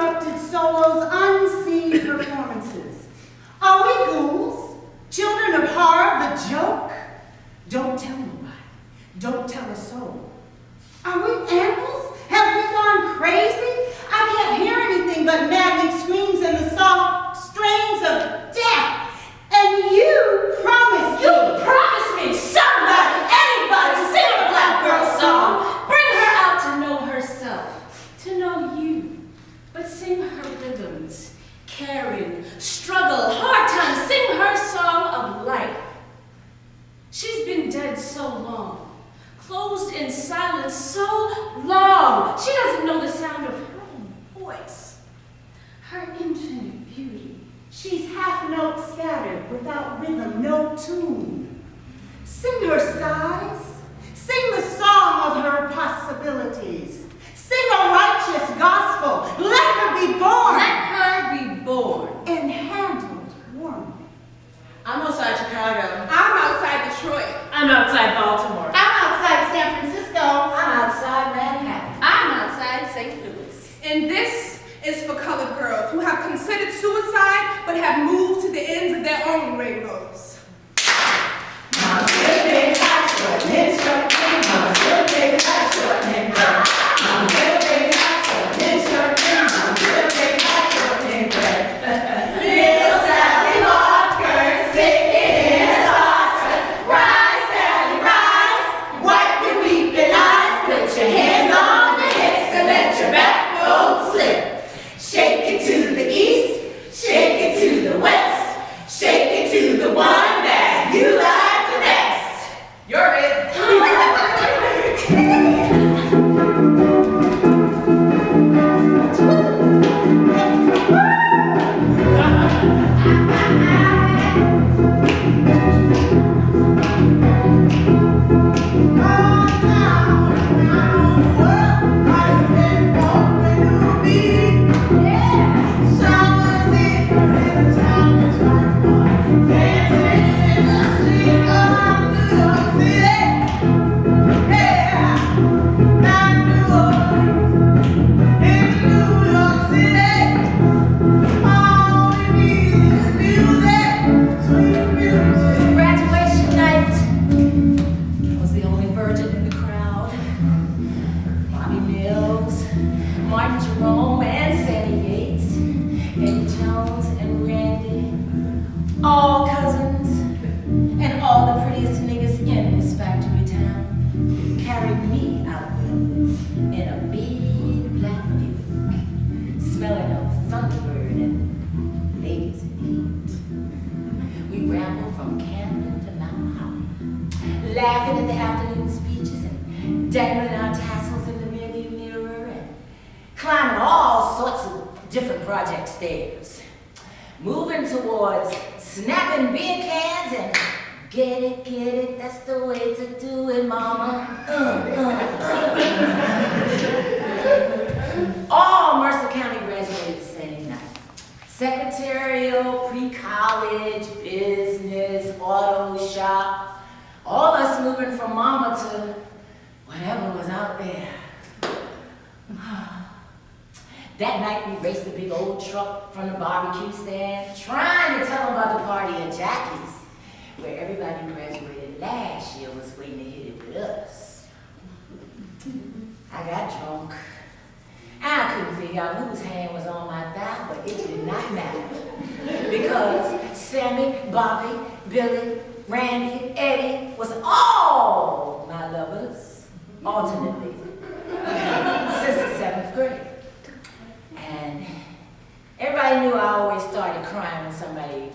uninterrupted solos, unseen performances. Are we ghouls? Children of horror, the joke? Don't tell nobody. Don't tell a soul. Are we animals? Have we gone crazy? I can't hear anything but maddening screams and the soft strains of death. And you promised me. Somebody, anybody, sing a black girl song. Bring her out to know herself, to know you. But sing her rhythms, caring, struggle, hard times. Sing her song of life. She's been dead so long, closed in silence so long. She doesn't know the sound of her own voice, her infinite beauty. She's half notes scattered, without rhythm, no tune. Sing her sighs. Sing the song of her possibilities. Sing a righteous gospel. Let her be born. Let her be born. And handled warmly. I'm outside Chicago. I'm outside Detroit. I'm outside Baltimore. I'm outside San Francisco. I'm outside Manhattan. I'm outside St. Louis. And this is for colored girls who have considered suicide but have moved to the ends of their own rainbows. I'm still big, hot, short, and short. I'm still big, hot, short, and brown. I'm still big, hot, short, and short. I'm still big, hot, short, and brown. Little Sally Walker, singing in a saucer. Rise, Sally, rise. Wipe your weeping eyes. Put your hands on the hips and let your backbone slip. Shake it to the east, shake it to the west, shake it to the one that you like the best. You're it. All cousins and all the prettiest niggas in this factory town carried me out in a big black Buick, smelling of Thunderbird and ladies in heat. We rambled from Camden to Mount Holly, laughing at the afternoon speeches and dangling our tassels in the rearview mirror and climbing all sorts of different project stairs. Moving towards snapping beer cans and get it, that's the way to do it, mama. All Mercer County graduated the same night. Secretarial, pre-college, business, auto shop, all us moving from mama to whatever was out there. That night we raced the big old truck from the barbecue stand, trying to tell them about the party at Jackie's, where everybody who graduated last year was waiting to hit it with us. I got drunk. I couldn't figure out whose hand was on my thigh, but it did not matter. Because Sammy, Bobby, Billy, Randy, Eddie was all my lovers, alternately, since the 7th grade. And everybody knew I always started crying when somebody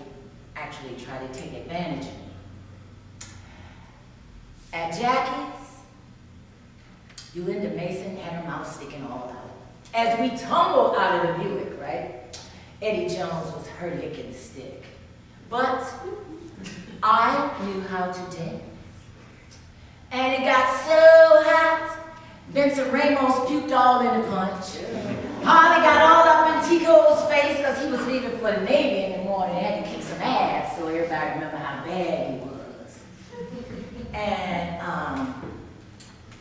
actually tried to take advantage of me. At Jackie's, Yolanda Mason had her mouth sticking all out. As we tumbled out of the Buick, right? Eddie Jones was her licking stick. But I knew how to dance. And it got so hot, Vincent Ramos puked all in the punch. Harley got all up in Tico's face because he was leaving for the Navy in the morning and had to kick some ass, so everybody remember how bad he was. And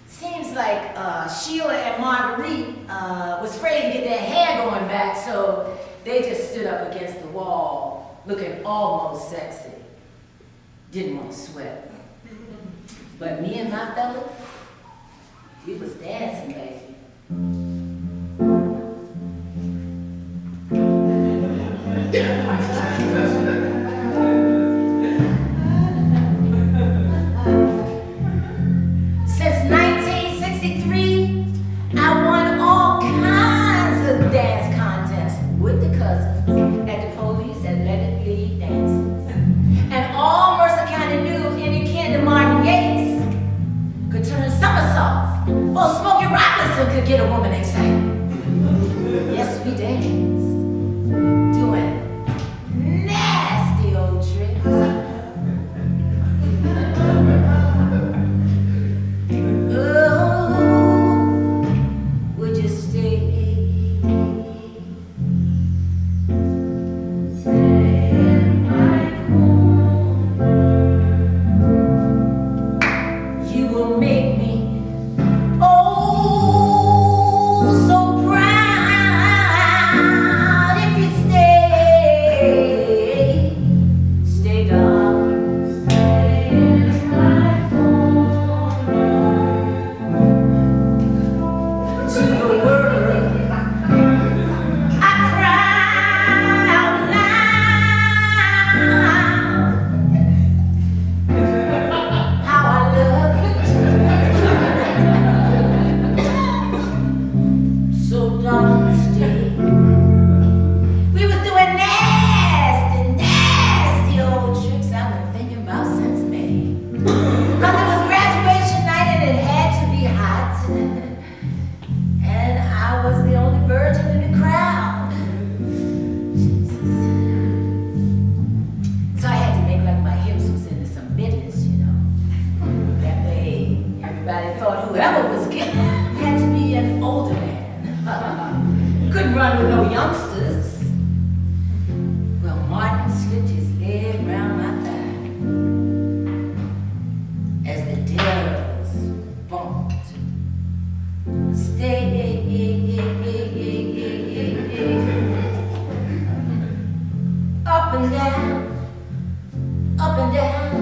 seems like like Sheila and Marguerite was afraid to get their hair going back, so they just stood up against the wall, looking almost sexy. Didn't want to sweat. But me and my fellow, we was dancing, baby. Since 1963, I won all kinds of dance contests with the cousins at the police athletic league dances. And all Mercer County knew any kid to Martin Gates could turn somersaults, or Smokey Robinson could get a woman excited. Yes, we danced, doing nasty old tricks. Would you stay? Stay in my corner. You will make me oh so proud if you stay. Stay, darling. Stay in my corner. To the world, I cry out loud. How I love you. So darling, stay. We was doing nasty, nasty old tricks I've been thinking about since May. 'Cause it was graduation night and it had to be hot. And I was the only virgin in the crowd. Jesus. So I had to make like my hips was into some business, you know. That way everybody thought whoever was getting it had to be an older man. Couldn't run with no youngsters. Well, Martin slipped his leg round my thigh as the devils bumped. Stay. Up and down, up and down,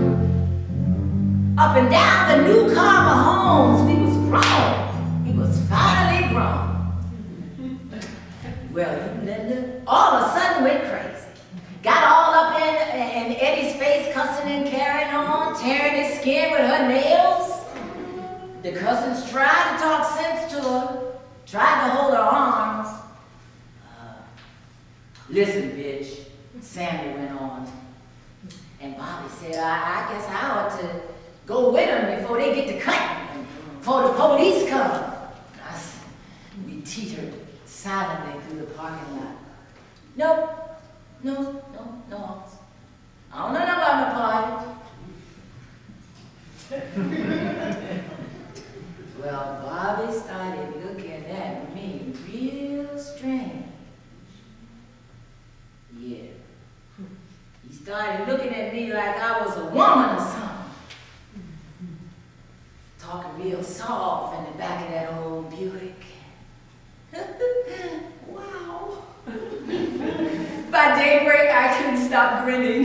up and down the new Carver homes. We was grown. We was finally grown. Well, all of a sudden went crazy. Got all up in Eddie's face, cussing and carrying on, tearing his skin with her nails. The cousins tried to talk sense to her, tried to hold her arms. Listen, bitch, Sammy went on. And Bobby said, I guess I ought to go with them before they get to cutting, before the police come. We teetered silently through the parking lot. Nope, no, officer. I don't know nothing about my party. Well, Bobby started looking at me real strange. Yeah. He started looking at me like I was a woman or something. Talking real soft in the back of that old Buick. Wow. By daybreak, I couldn't stop grinning.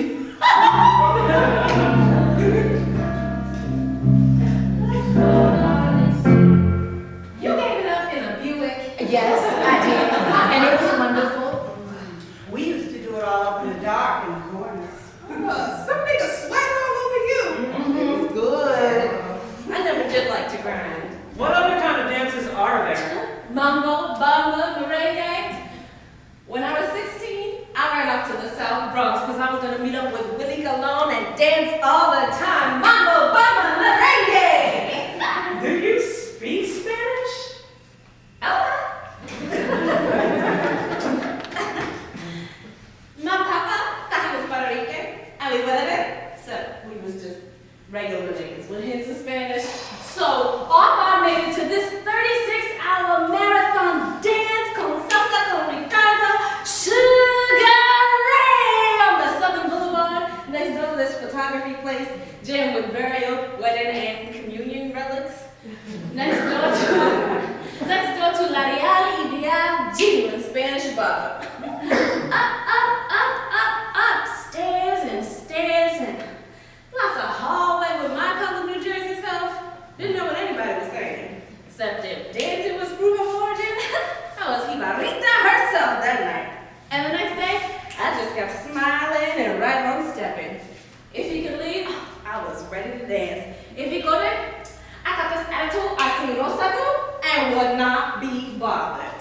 You gave it up in a Buick? Yes, I did. And it was wonderful. We used to do it all up in the dark in the corners. Some nigga sweating all over you. It was good. I never did like to grind. What other kind of dances are there? Mambo, bamba, merengue. When I was 16, I ran off to the South Bronx because I was going to meet up with Willie Colon and dance all the time. Mambo, bamba, merengue. Do you speak Spanish? Hola. My papa thought he was Puerto Rican. I mean, whatever. So we was just regular niggas with hints of Spanish. So off I made it to this 36-hour marathon dance con salsa con Ricardo Sugar Ray on the Southern Boulevard next door to this photography place. Except if dancing was proof of origin, I was Jibarita herself that night. And the next day, I just kept smiling and right on stepping. If he could leave, I was ready to dance. If he couldn't, I got this attitude así and would not be bothered.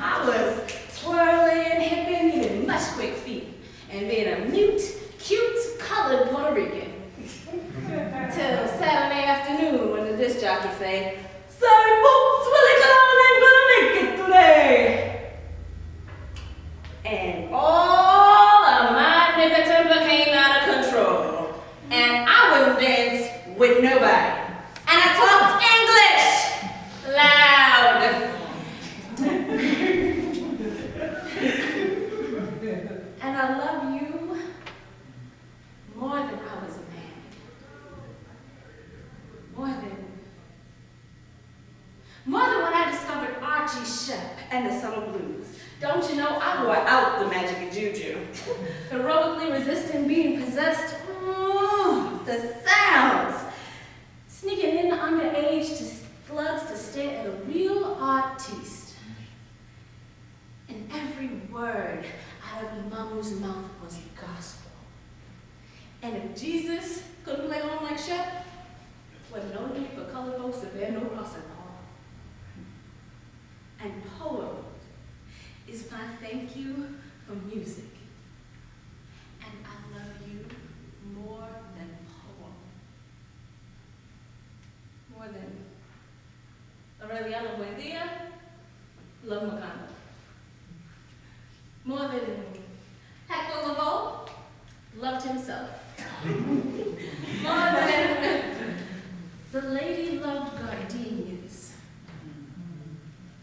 I was twirling, hipping, needing much quick feet, and being a mute, cute, colored Puerto Rican. Till Saturday afternoon when the disc jockey say, "Sorry folks, Willie Colon ain't gonna make it today." And all of my nipper temper came out of control. And I wouldn't dance with nobody. And I talked English loud. And I love you more than I was a man. More than when I discovered Archie Shepp and the Summer Blues. Don't you know I wore out the magic of juju. Heroically resisting being possessed. The sounds. Sneaking in underage to slugs to stare at a real artiste. And every word out of the mamu's mouth was gospel. And if Jesus couldn't play on like Shep, wasn't no need for colored folks to bear no cross at all. And poem is my thank you for music. And I love you more than poem. More than Aureliano Buendia, love Macano. More than Hector Lavoe, loved himself. More than the lady loved gardenias.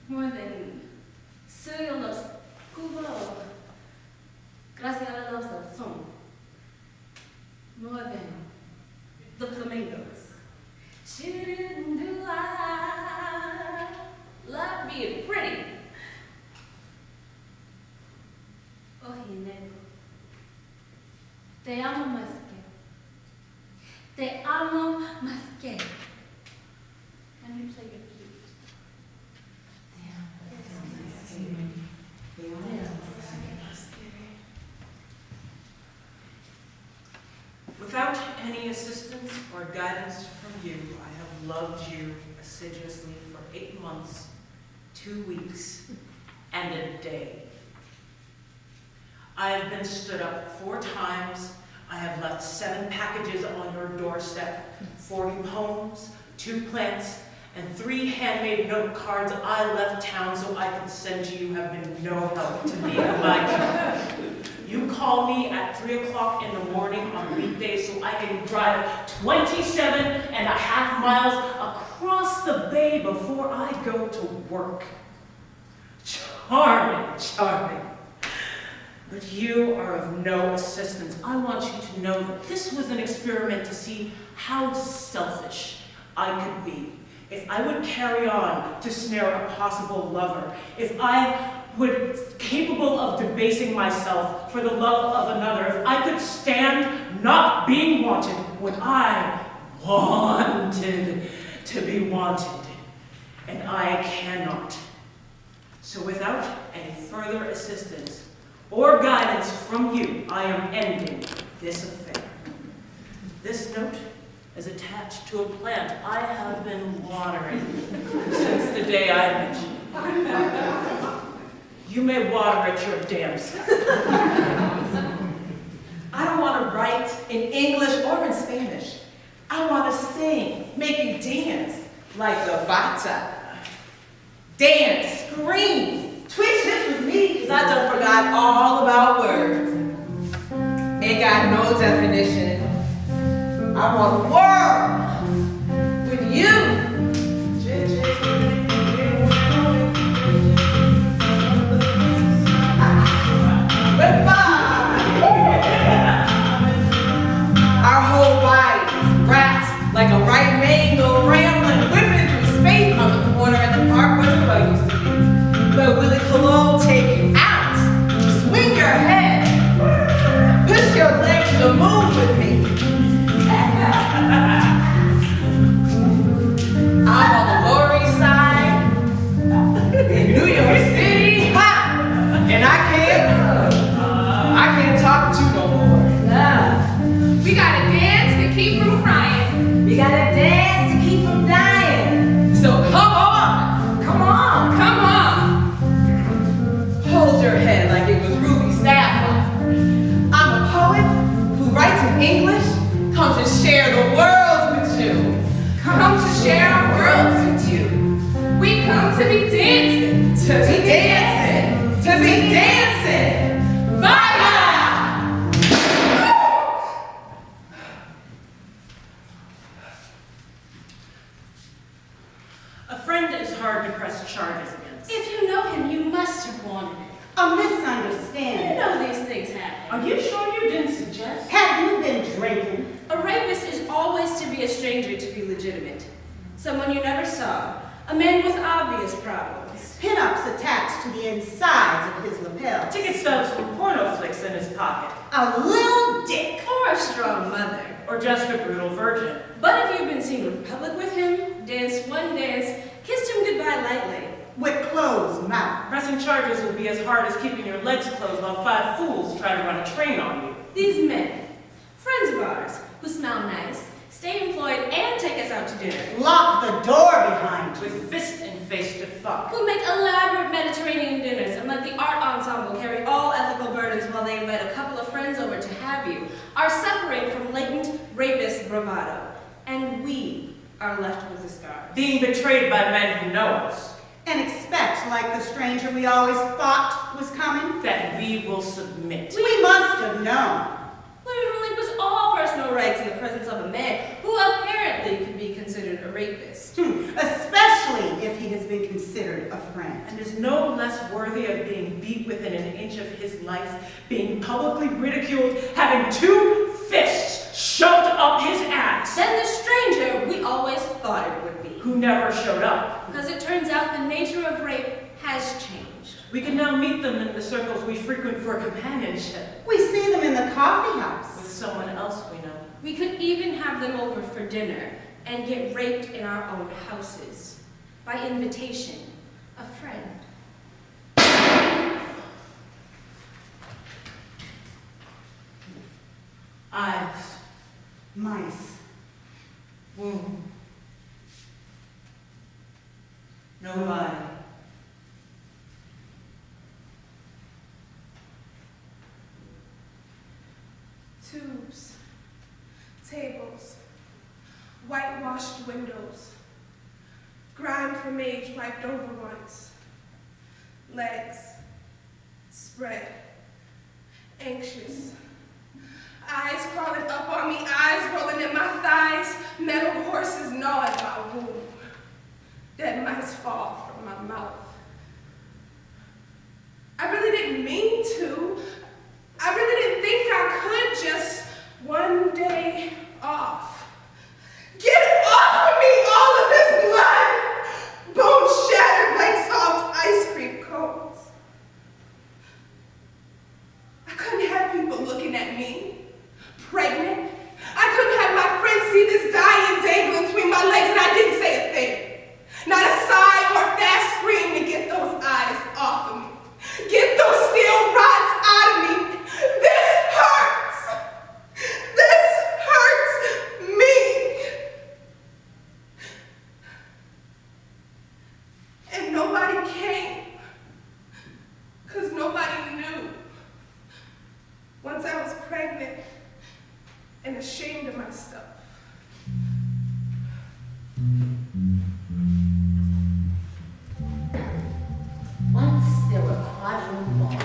More than Celia loves Cuba. Graciela loves the song. More than the flamingos. Shouldn't do I love being pretty? Oh, Ginebra. Te amo más que. Te amo más que. Can you play your flute? Te amo más que. Te amo más que. Without any assistance or guidance from you, I have loved you assiduously for 8 months, 2 weeks, and a day. I have been stood up 4 times. I have left 7 packages on your doorstep, 40 poems, 2 plants, and 3 handmade note cards I left town so I could send you. You have been no help to me in my job. You call me at 3 o'clock in the morning on weekdays so I can drive 27.5 miles across the bay before I go to work. Charming, charming. But you are of no assistance. I want you to know that this was an experiment to see how selfish I could be. If I would carry on to snare a possible lover, if I would capable of debasing myself for the love of another, if I could stand not being wanted when I wanted to be wanted, and I cannot. So without any further assistance or guidance from you, I am ending this affair. This note is attached to a plant I have been watering since the day I met you. You may water it your damn self. I don't want to write in English or in Spanish. I want to sing, make you dance like the bata. Dance, scream, twitch hips with me, because I done forgot all about words. Ain't got no definition. I want a world with you. Our whole body wrapped like a right mango rambling, whipping through space on the corner at the park where the bug used to be. But Willie Colon take you out, swing your head, push your legs to the moon with me. A friend is hard to press charges against. If you know him, you must have wanted it. A You misunderstanding. know these things happen. Are you sure you didn't suggest? Have you been drinking? A rapist is always to be a stranger to be legitimate. Someone you never saw. A man with obvious problems. Pin-ups attached to the insides of his lapels. Ticket stubs from porno flicks in his pocket. A little dick. Or a strong mother. Or just a brutal virgin. But if you've been seen in public with him, danced one dance, kissed him goodbye lightly. With closed mouth. Pressing charges will be as hard as keeping your legs closed while 5 fools try to run a train on you. These men, friends of ours, who smell nice, stay employed, and take us out to dinner. Lock the door behind you. With fist and face to fuck. Who make elaborate Mediterranean dinners and let the art ensemble carry all ethical burdens while they invite a couple of friends over to have you, are suffering from latent rapist bravado. And we are left with the scars. Being betrayed by men who know us. And expect, like the stranger we always thought was coming. That we will submit. We must have known. Women relinquish all personal rights in the presence of a man who apparently could be considered a rapist. Especially if he has been considered a friend. And is no less worthy of being beat within an inch of his life, being publicly ridiculed, having 2 fists shoved up his ass. Then the stranger we always thought it would be. Who never showed up. Because it turns out the nature of rape has changed. We can now meet them in the circles we frequent for companionship. We see them in the coffee house. With someone else we know. We could even have them over for dinner and get raped in our own houses. By invitation, a friend. Eyes. Mice. Womb. Nobody. Tubes, tables, whitewashed windows, grime from age wiped over once, legs, spread, anxious, eyes crawling up on me, eyes rolling in my thighs, metal horses gnawing my womb, dead mice fall from my mouth. I really didn't mean to. I really didn't think I could just one day off. Get off of me, all of this blood! Bones shattered like soft ice cream cones. I couldn't have people looking at me, pregnant. I couldn't have my friends see this dying dangling between my legs and I didn't say a thing. Not a sigh or a fast scream to get those eyes off of me. Get those steel rods out of me. This hurts. This hurts me. And nobody came, because nobody knew. Once I was pregnant and ashamed of myself. Once there were quadroon bars,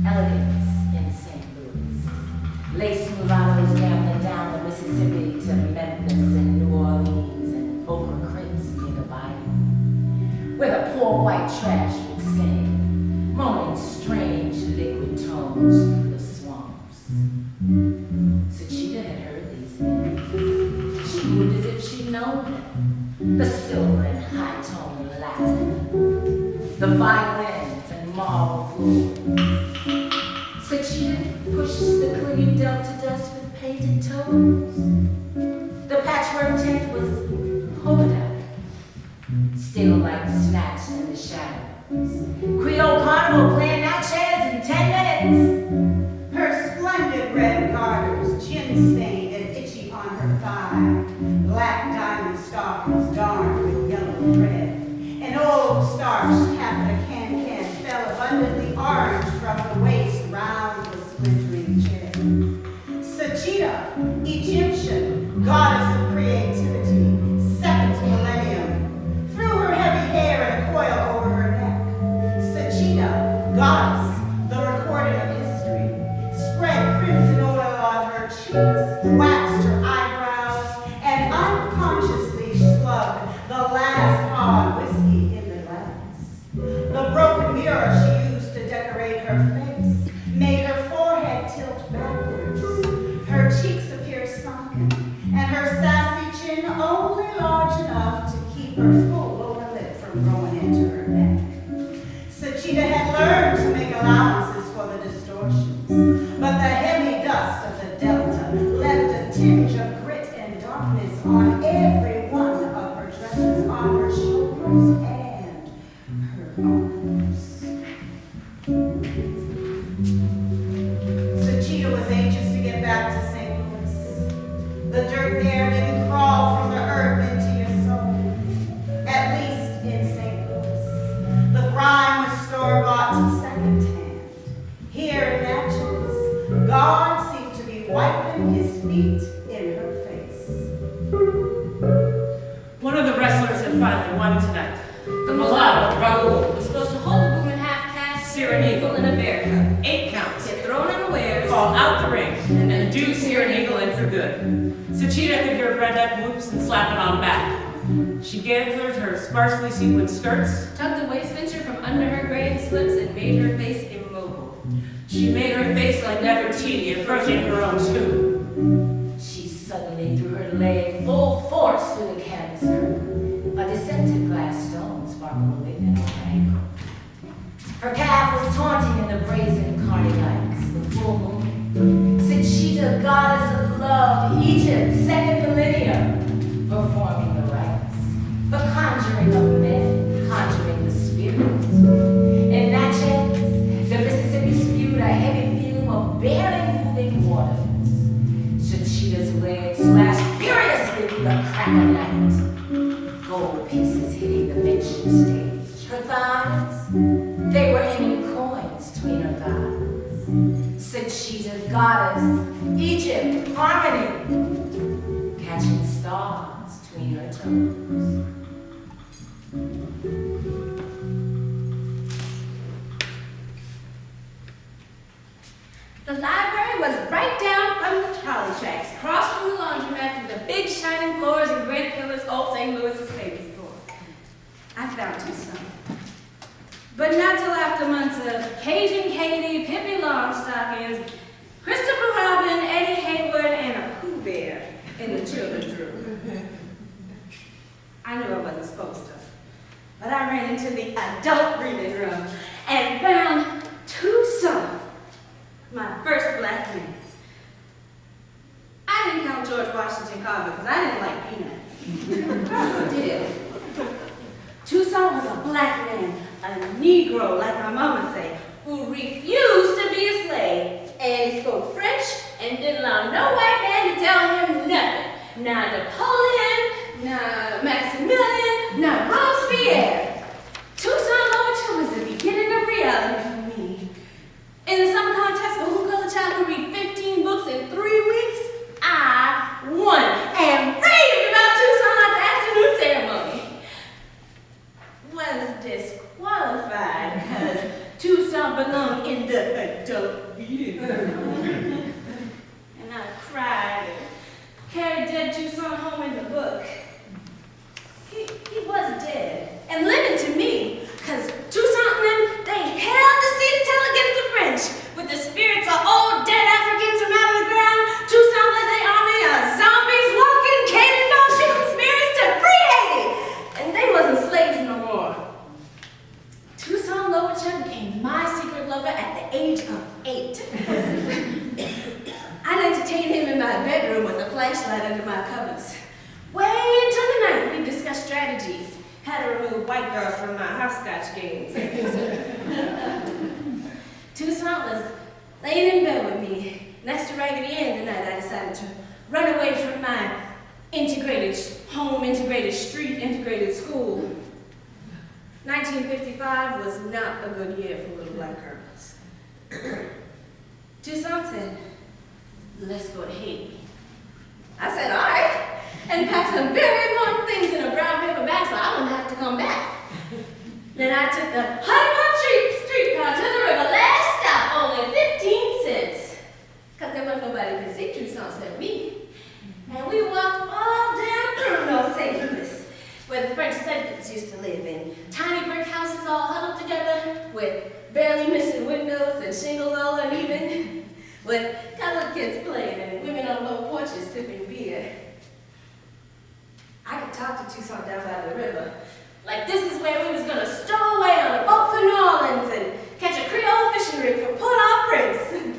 elegance in St. Louis. Lace mulattoes gambling down the Mississippi to Memphis and New Orleans and Okra Crits near the bayou, where the poor white trash would sing, moaning strange liquid tones through the swamps. Sachita had heard these things. She moved as if she'd known them. The silver and high-toned laugh, the violins and marble floors. Sachita pushed the clingy delta dust with painted toes. The patchwork tent was polka dot, still like snatched in the shadows. Creole carnival playing now chairs in 10 minutes. Her splendid red garters, gin-stained and itchy on her thigh. Black diamond stockings darned with yellow thread. An old starched cap and a can-can fell abundantly orange from the waist round the splintering chin. Sachita, Egyptian, goddess of creativity, second millennium, threw her heavy hair in a coil over her neck. Sachita, goddess, the recording of history, spread crimson oil on her cheeks, waxed her eyebrows, and unconsciously slugged the last keep her full lower lip from growing into her neck. Sachita had learned to make allowances for the distortions, but the heavy dust of the delta left a tinge of grit and darkness on every one of her dresses, on her shoulders and her arms. Sachita was anxious to get back to St. Louis. The dirt there didn't crawl from the earth into your soul, at least in St. Louis. The grime was store-bought second-hand. Here in Natchez, God seemed to be wiping his feet in her face. One of the wrestlers had finally won tonight. The mulatto, Raul, Was supposed to hold the boom in half-cast, Sear an eagle. in a bear cup. 8 counts. Get thrown unawares. Fall out the ring, and then do Sear an eagle in for good. Sachita could hear redneck whoops and slapping on back. She gathered her sparsely sequined skirts. Tugged the waist cincher from under her graying slips and made her face immobile. She made her face like Nefertiti, approaching her own tomb. She suddenly threw her leg full force through the canvas curtain. A deceptive glass stone sparkled away at her ankle. Her calf was taunting in the brazen carny lights, the full moon. Sachita, goddess of love, Egypt, second millennium, performing the rites, the conjuring of men, conjuring the spirits. In Natchez, the Mississippi spewed a heavy fume of barely moving waters. Sachita's legs slashed furiously through the crack of night. Gold pieces hitting the mentioned stage. Her thighs, they were aiming coins between her thighs. Sachita, goddess, Egypt, harmony, catching stars between her toes. The library was right down from the trolley tracks, across from the laundromat through the big shining floors and granite pillars old St. Louis's famous for. I found Tucson. But not till after months of Cajun Katie, Pippi Longstockings, Christopher Robin, Eddie Hayward, and a Pooh Bear in the children's room. I knew I wasn't supposed to, but I ran into the adult reading room and found Tucson, my first black man. I didn't count George Washington Carver because I didn't like peanuts. I did. Tucson was a black man, a Negro, like my mama say, who refused to be a slave. And he spoke French and didn't allow no white man to tell him nothing. Not Napoleon, not Maximilian, not Robespierre. Tucson Overture was the beginning of reality for me. In the summer contest for who color child could read 15 books in 3 weeks, I won and raved about Tucson at the afternoon ceremony. Was disqualified because Tucson belonged in the adult reading room. And I cried and carried dead Tucson home in the book. He was dead and living to me, because Tucson and them, they held the seat to tell against the French. With the spirits of old dead Africans from out of the ground, Tucson led their army of zombies walking, cannonball shooting spirits to free Haiti. And they wasn't slaves no more. Tucson Loverchuk became my secret lover at the age of 8. I'd entertain him in my bedroom with a flashlight under my covers. Way into the night, we discussed strategies, how to remove white girls from my hopscotch games. Tucson was laying in bed with me. And that's the raggedy end the night I decided to run away from my integrated home, integrated street, integrated school. 1955 was not a good year for little black girls. Tucson said, let's go to Haiti. I said, all right, and packed some very important things in a brown paper bag so I wouldn't have to come back. Then I took the Hollywood streetcar to the river, last stop, only 15 cents. Because there wasn't nobody to see Tucson except me. And we walked all down through North St. Louis, where the French settlers used to live in. Tiny brick houses all huddled together with barely missing windows and shingles all uneven, with colored kids playing and women on low porches sipping beer. I could talk to Tucson down by the river. Like this is where we was gonna stow away on a boat for New Orleans and catch a Creole fishing rig for Port-au-Prince.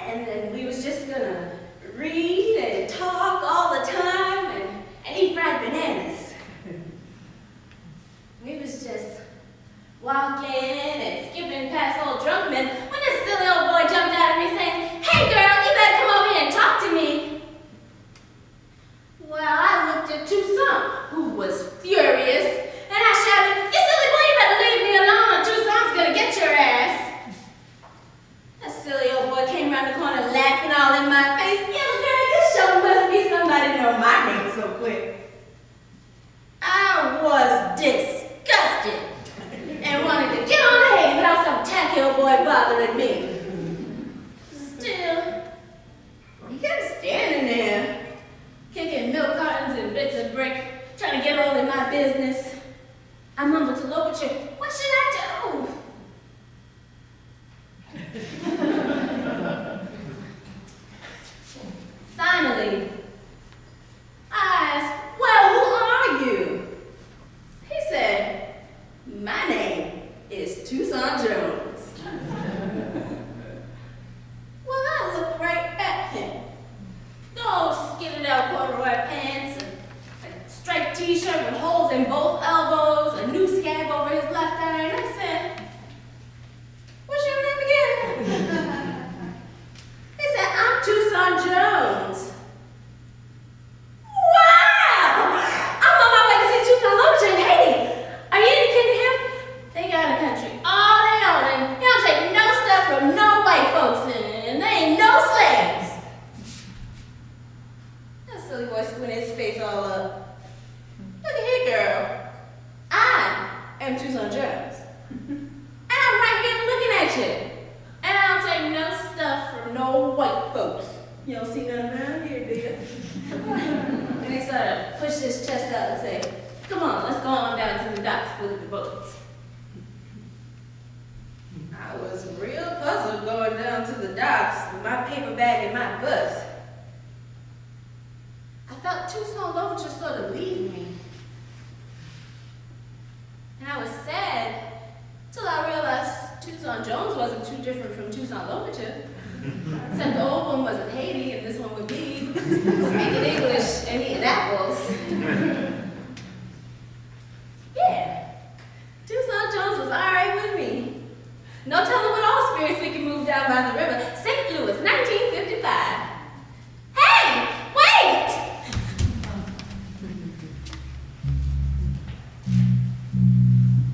And then we was just gonna read and talk all the time and eat fried bananas. We was just walking and skipping past old drunk men when this silly old boy jumped out at me saying, "Hey girl, you better come over here and talk to me." Well, I looked at Tucson, who was furious, and I shouted, "You silly boy, you better leave me alone or Tucson's gonna get your ass." That silly old boy came around the corner laughing all in my face. "Yeah, girl, you sure must be somebody to know my name so quick." I was disgusted and wanted to get on the hay without some tacky old boy bothering me. Still, he kept standing there, kicking milk cartons and bits of brick, trying to get all in my business. I mumbled to Louverture, "What should I do?" Finally, I asked, "Well, who are you?" He said, "My name is Tucson Jones." Well, I looked right at him. Those skittered out corduroy pants, a striped t-shirt with holes in both elbows, a new scab over his left eye, and I said, "What's your name again?" He said, "I'm Tucson Jones." Wow! I'm on my way to see Tucson Louverture in Haiti. Are you any kin to him? They got a country all they own, and he don't take no stuff from no white folks, and they ain't no slaves. That silly boy squinted his face all up. "Look at here, girl. I am Tucson Jones. And I'm right here looking at you. And I don't take no stuff from no white folks. You don't see none around here, do you?" And he started to push his chest out and say, "Come on, let's go on down to the docks, look at the boats." I was real puzzled going down to the docks with my paper bag and my bus. I felt Tucson Louverture sort of leave me. And I was sad till I realized Tucson Jones wasn't too different from Tucson Louverture. Except the old one was in Haiti and this one would be speaking English and eating apples. Yeah, Tucson Jones was all right with me. No telling what all spirits we can move down by the river. St. Louis, 1955. Hey, wait!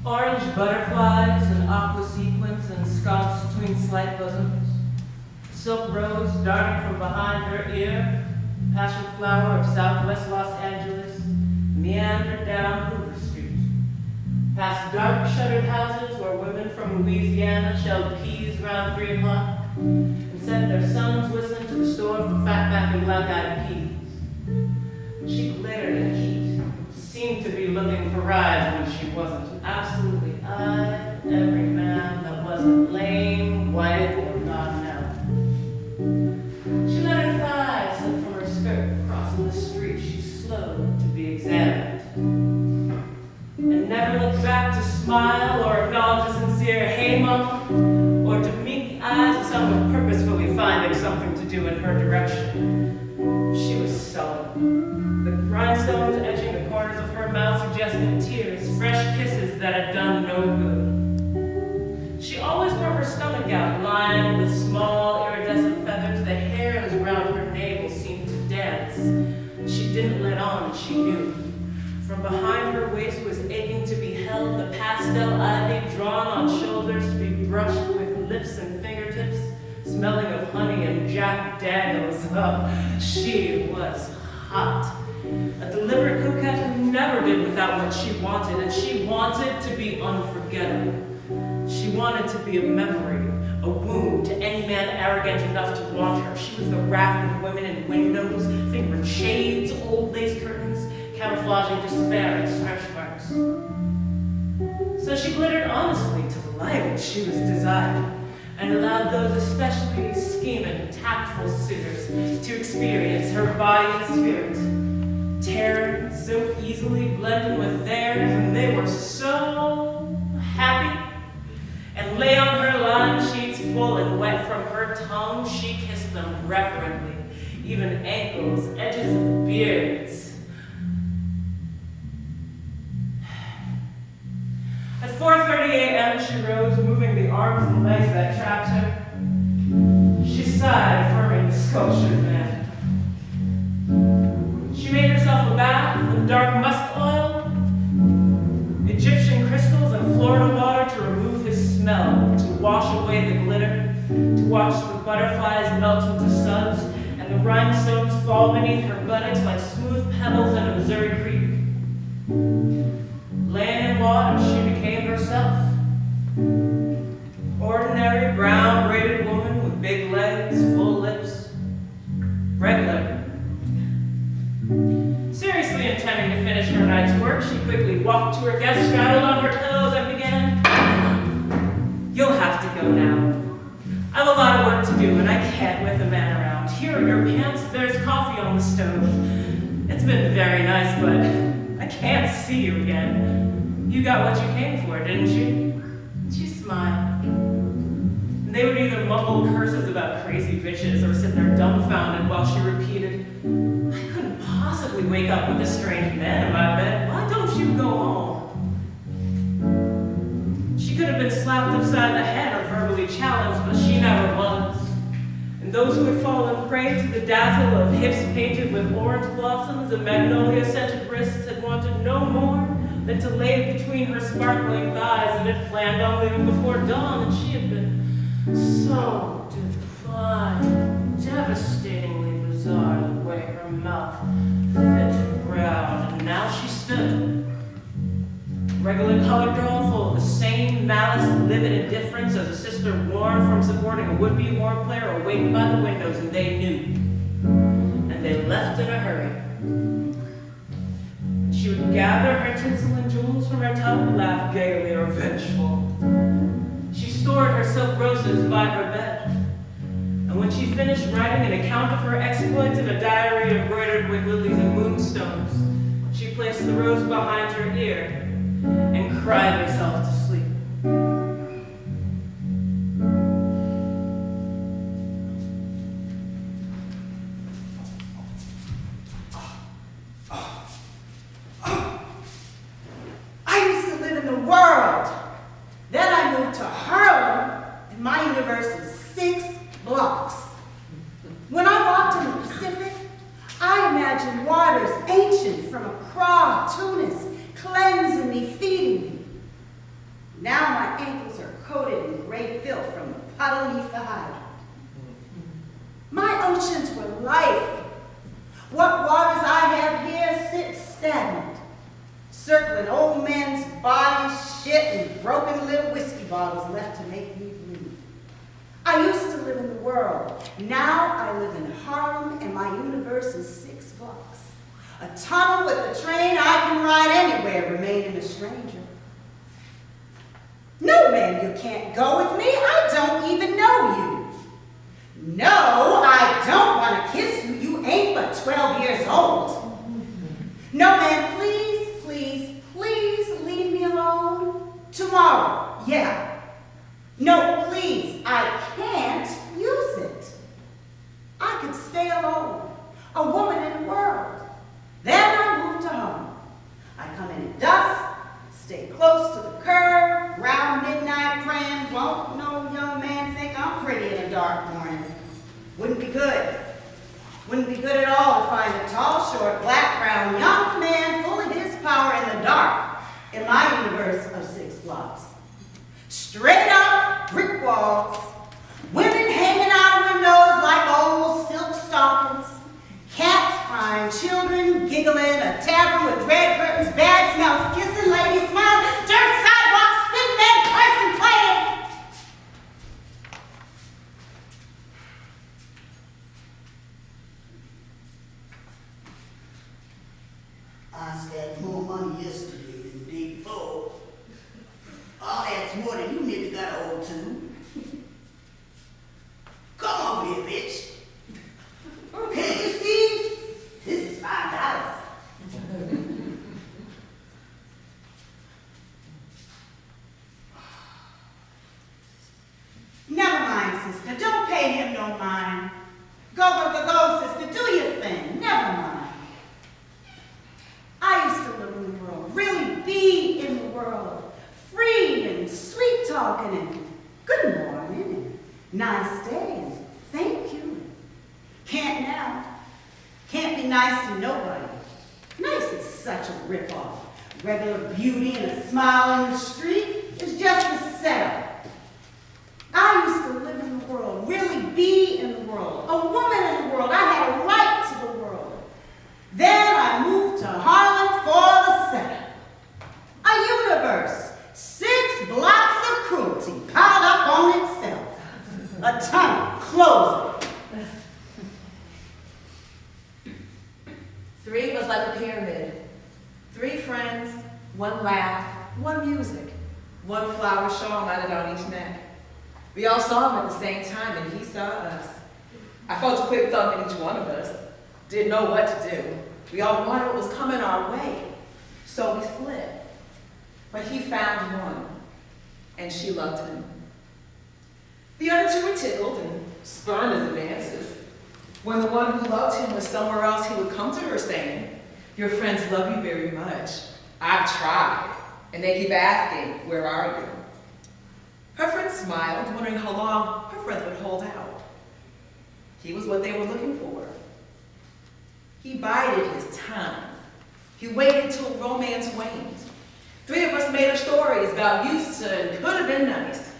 Orange butterflies and aqua sequins ensconced between slight bosoms. Silk rose darting from behind her ear, passion flower of southwest Los Angeles, meandered down Hoover Street, past dark shuttered houses where women from Louisiana shelled peas around 3 o'clock and sent their sons whistling to the store for fatback and black-eyed peas. She glittered in heat, seemed to be looking for rides when she wasn't, and absolutely eyed every man that wasn't lame, white, or gotten out. She let her thighs slip from her skirt, crossing the street. She slowed to be examined, and never looked back to smile or acknowledge a sincere "Hey, Mama," or to meet the eyes of someone purposefully finding something to do in her direction. She was sullen. The rhinestones edging the corners of her mouth suggested tears, fresh kisses that had done no good. She always wore her stomach out, lined with small iridescent feathers. The hairs around her navel seemed to dance. She didn't let on, and she knew. From behind her waist was aching to be held, the pastel ivy drawn on shoulders to be brushed with lips and fingertips, smelling of honey and Jack Daniels. Oh, she was hot. A deliberate coquette who never did without what she wanted, and she wanted to be unforgettable. She wanted to be a memory, a wound to any man arrogant enough to want her. She was the raft of women in windows, fingered shades, old lace curtains, camouflaging despair and stretch marks. So she glittered honestly to the light she was desired, and allowed those especially scheming, tactful suitors to experience her body and spirit, hair so easily blended with theirs, and they were so happy. And lay on her line sheets full and wet from her tongue, she kissed them reverently, even ankles, edges of beards. At 4:30 a.m. she rose, moving the arms and legs that trapped her. She sighed, affirming the sculptured man. She made herself a bath with dark musk oil, Egyptian crystals, and Florida water to remove his smell, to wash away the glitter, to watch the butterflies melt into suds, and the rhinestones fall beneath her buttocks like smooth pebbles in a Missouri creek. Laying in water, she became herself. Ordinary, brown, braided woman with big legs, full lips. Regular. Seriously intending to finish her night's work, she quickly walked to her desk, straddled on her pillows, and began. You'll have to go now. I've a lot of work to do, and I can't with a man around. Here are your pants. There's coffee on the stove. It's been very nice, but I can't see you again. You got what you came for, didn't you? She smiled. And they would either mumble curses about crazy bitches or sit there dumbfounded while she repeated, I couldn't possibly wake up with a strange man in my bed. Why don't you go home? She could have been slapped upside the head or verbally challenged, but she never was. And those who had fallen prey to the dazzle of hips painted with orange blossoms and magnolia-scented wrists had wanted no more than to lay between her sparkling thighs, and had planned on leaving before dawn, and she had been so divine, devastatingly bizarre the way her mouth fit round, and now she stood. Regular colored girl, full of the same malice, livid indifference as a sister warned from supporting a would-be horn player or waiting by the windows, and they knew. And they left in a hurry. She would gather her tinsel and jewels from her tub, laugh gaily or vengeful. She stored her silk roses by her bed. And when she finished writing an account of her exploits in a diary embroidered with lilies and moonstones, she placed the rose behind her ear and cried herself to sleep. I used to live in the world. Then I moved to Harlem, and my universe is 6 blocks. When I walked in the Pacific, I imagined waters ancient from Accra, Tunis, cleansing me, feeding me. Now my ankles are coated in gray filth from the puddle beneath the hydrant. My oceans were life. What waters I have here sit stagnant, circling old men's bodies, shit, and broken little whiskey bottles left to make me bleed. I used to live in the world. Now I live in Harlem, and my universe is 6 blocks. A tunnel with a train I can ride anywhere, remaining a stranger. No, man, you can't go with me. I don't even know you. No, I don't want to kiss you. You ain't but 12 years old. No, man, please, please, please leave me alone. Tomorrow, yeah. No, please, I can't use it. I could stay alone, a woman in the world. Then I moved to home. I come in at dusk, stay close to the curb, round midnight praying, won't no young man think I'm pretty in a dark morning. Wouldn't be good. Wouldn't be good at all to find a tall, short, black-brown young man full of his power in the dark in my universe of 6 blocks. Straight up brick walls, women hanging out windows like old silk stockings, cats crying, children giggling, a tavern with red curtains, bad smells, kissing ladies, smiling, dirt sidewalks, spin men, cursing, playing. I spent more money yesterday than the day before. Oh, that's more than you niggas got hold to. Come over here, bitch. Hey, you see? This is $5. don't mind. Go, sister, do your thing. Never mind. I used to live in the world, really be in the world. Free and sweet talking and good morning and nice day and thank you. Can't now. Can't be nice to nobody. Nice is such a ripoff. Regular beauty and a smile in the street is just a setup. I used to live in the world, really be in the world, a woman in the world. I had a right to the world. Then I moved to Harlem for the setup. A universe, 6 blocks of cruelty piled up on itself. A tunnel closing. 3 was like a pyramid. 3 friends, 1 laugh, 1 music, 1 flower shawl knotted on each neck. We all saw him at the same time, and he saw us. I felt a quick thump in each one of us. Didn't know what to do. We all wanted what was coming our way, so we split. But he found one, and she loved him. The other 2 were tickled and spurned his advances. When the one who loved him was somewhere else, he would come to her saying, "Your friends love you very much. I've tried, and they keep asking, where are you?" Her friend smiled, wondering how long her friend would hold out. He was what they were looking for. He bided his time. He waited till romance waned. 3 of us made up stories about used to and could have been nice.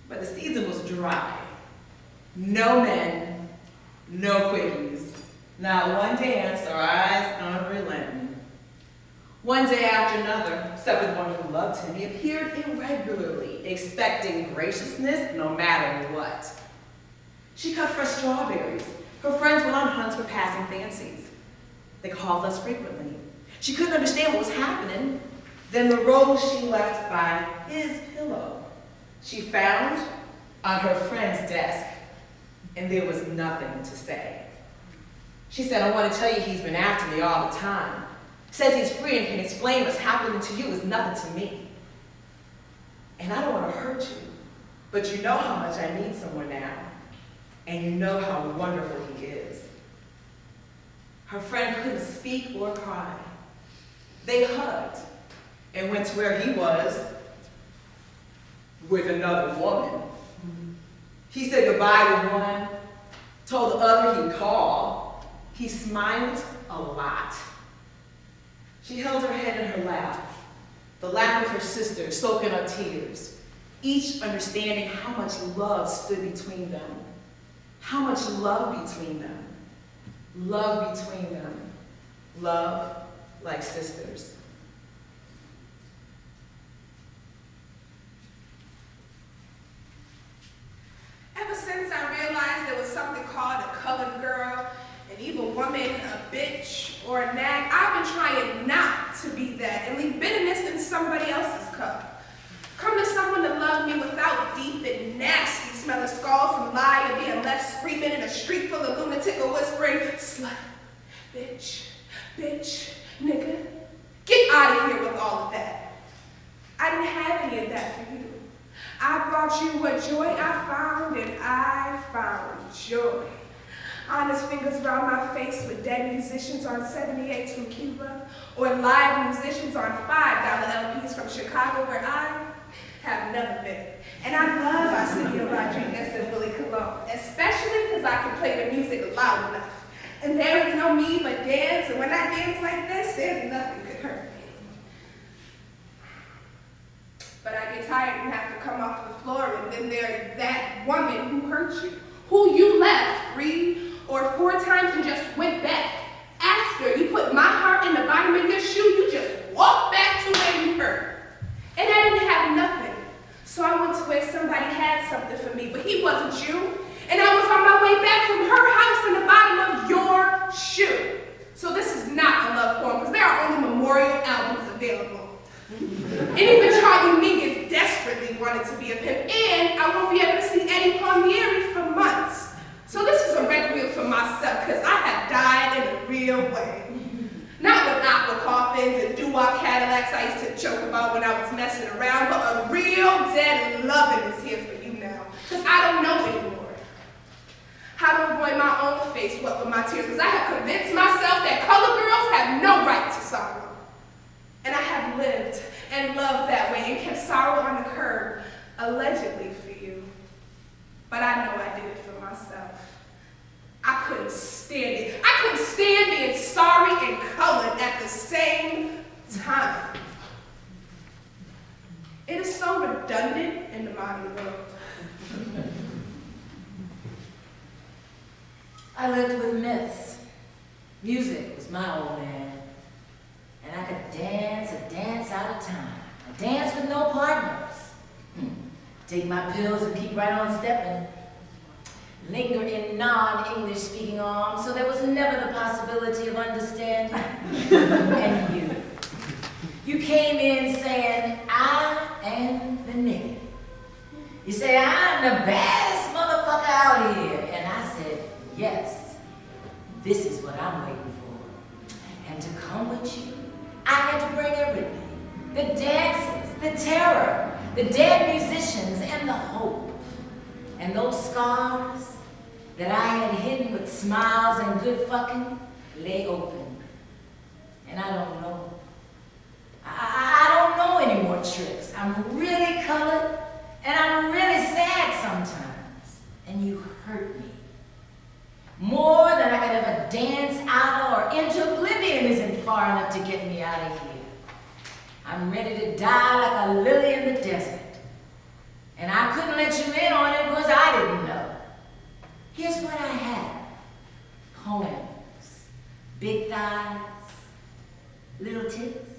But the season was dry. No men, no quickies. Not one dance, our eyes unrelenting. One day after another, except for the one who loved him, he appeared irregularly, expecting graciousness no matter what. She cut fresh strawberries. Her friends went on hunts for passing fancies. They called us frequently. She couldn't understand what was happening. Then the rose she left by his pillow, she found on her friend's desk, and there was nothing to say. She said, "I want to tell you he's been after me all the time. Says he's free and can explain what's happening to you is nothing to me. And I don't want to hurt you, but you know how much I need someone now, and you know how wonderful he is." Her friend couldn't speak or cry. They hugged and went to where he was with another woman. He said goodbye to one, told the other he'd call. He smiled a lot. She held her head in her lap, the lap of her sister, soaking up tears, each understanding how much love stood between them, how much love between them, love between them, love like sisters. Ever since I realized there was something called a colored girl, an evil woman, a bitch, or a nag, I've been trying not to be that and leave bitterness in somebody else's cup. Come to someone to love me without deep and nasty smell of skull from lie or being left screaming in a street full of lunatic or whispering, "Slut, bitch, bitch, nigga." Get out of here with all of that. I didn't have any of that for you. I brought you what joy I found, and I found joy. Honest fingers round my face with dead musicians on 78s from Cuba, or live musicians on $5 LPs from Chicago, where I have never been. And I love Arsenio Rodriguez and Willie Colon, especially because I can play the music loud enough. And there is no me but dance, and when I dance like this, there's nothing could hurt me. But I get tired and have to come off the floor, and then there's that woman who hurt you, who you left 3 or 4 times and just went back. After you put my heart in the bottom of your shoe, you just walked back to where you hurt. And I didn't have nothing. So I went to where somebody had something for me, but he wasn't you. And I was on my way back from her house in the bottom of your shoe. So this is not a love poem, because there are only memorial albums available. And even Charlie Mingus desperately wanted to be a pimp, and I won't be able to see Eddie Palmieri for months. So this is a requiem for myself, because I have died in a real way. Not with aqua coffins and doo-wop Cadillacs I used to joke about when I was messing around, but a real dead loving is here for you now, because I don't know anymore. how to avoid my own face wet with my tears, because I have convinced myself that colored girls have no right to sorrow. And I have lived and loved that way and kept sorrow on the curb, allegedly for you. But I know I did it for myself. I couldn't stand it. I couldn't stand being sorry and colored at the same time. It is so redundant in the modern world. I lived with myths. Music was my old man. And I could dance a dance out of time. A dance with no partners. Take my pills and keep right on stepping. Linger in non-English speaking arms, so there was never the possibility of understanding. And you came in saying, I am the nigga. You say, I'm the baddest motherfucker out here. And I said, yes, this is what I'm waiting for. And to come with you, I had to bring everything. The dances, the terror, the dead musicians, and the hope. And those scars that I had hidden with smiles and good fucking lay open. And I don't know. I don't know any more tricks. I'm really colored, and I'm really sad sometimes. And you hurt me. More than I could ever dance out of or into oblivion isn't far enough to get me out of here. I'm ready to die like a lily in the desert. And I couldn't let you in on it because I didn't know. Here's what I have. Poems, big thighs, little tits,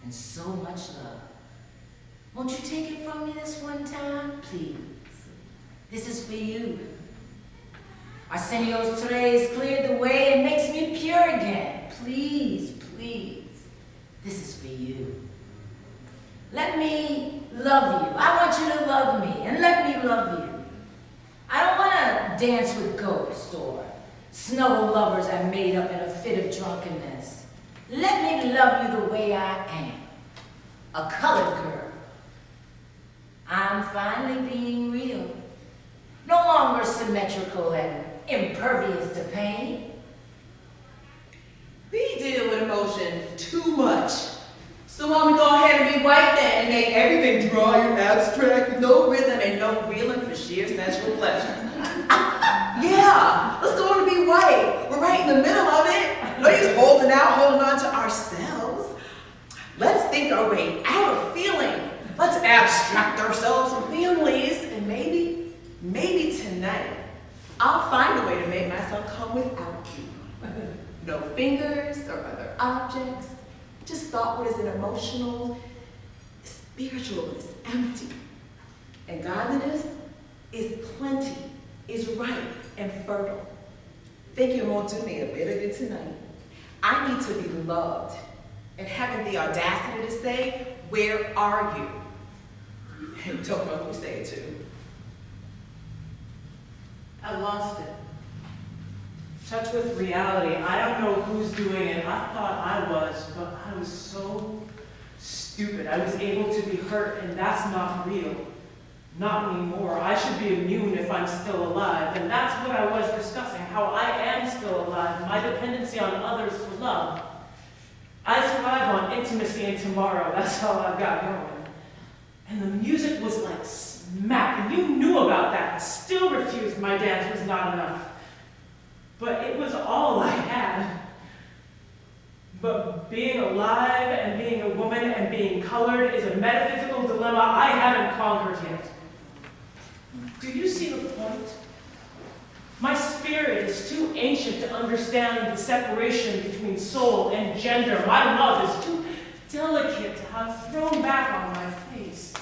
and so much love. Won't you take it from me this one time, please? This is for you. Arsenio's trays cleared the way and makes me pure again. Please, please, this is for you. Let me love you. I want you to love me, and let me love you. I don't want to dance with ghosts or snuggle lovers I made up in a fit of drunkenness. Let me love you the way I am, a colored girl. I'm finally being real, no longer symmetrical and impervious to pain. We deal with emotion too much. So why don't we go ahead and be white then and make everything dry and abstract with no rhythm and no reeling for sheer sensual pleasure? Yeah, let's go on and be white. We're right in the middle of it. Nobody's holding on to ourselves. Let's think our way out of feeling. Let's abstract ourselves from families, and maybe tonight, I'll find a way to make myself come without you. No fingers or other objects. Just thought what is an emotional, spiritual is empty. And godliness is plenty, is ripe and fertile. Thinking won't do me a bit of good tonight. I need to be loved, and having the audacity to say, where are you? And don't know who say it to. I lost it. Touch with reality. I don't know who's doing it. I thought I was, but I was so stupid. I was able to be hurt, and that's not real. Not anymore. I should be immune if I'm still alive. And that's what I was discussing, how I am still alive, my dependency on others for love. I survive on intimacy and tomorrow. That's all I've got going. And the music was like smack, and you knew about that, and still refused my dance was not enough. But it was all I had. But being alive and being a woman and being colored is a metaphysical dilemma I haven't conquered yet. Do you see the point? My spirit is too ancient to understand the separation between soul and gender. My love is too delicate to have thrown back on my face.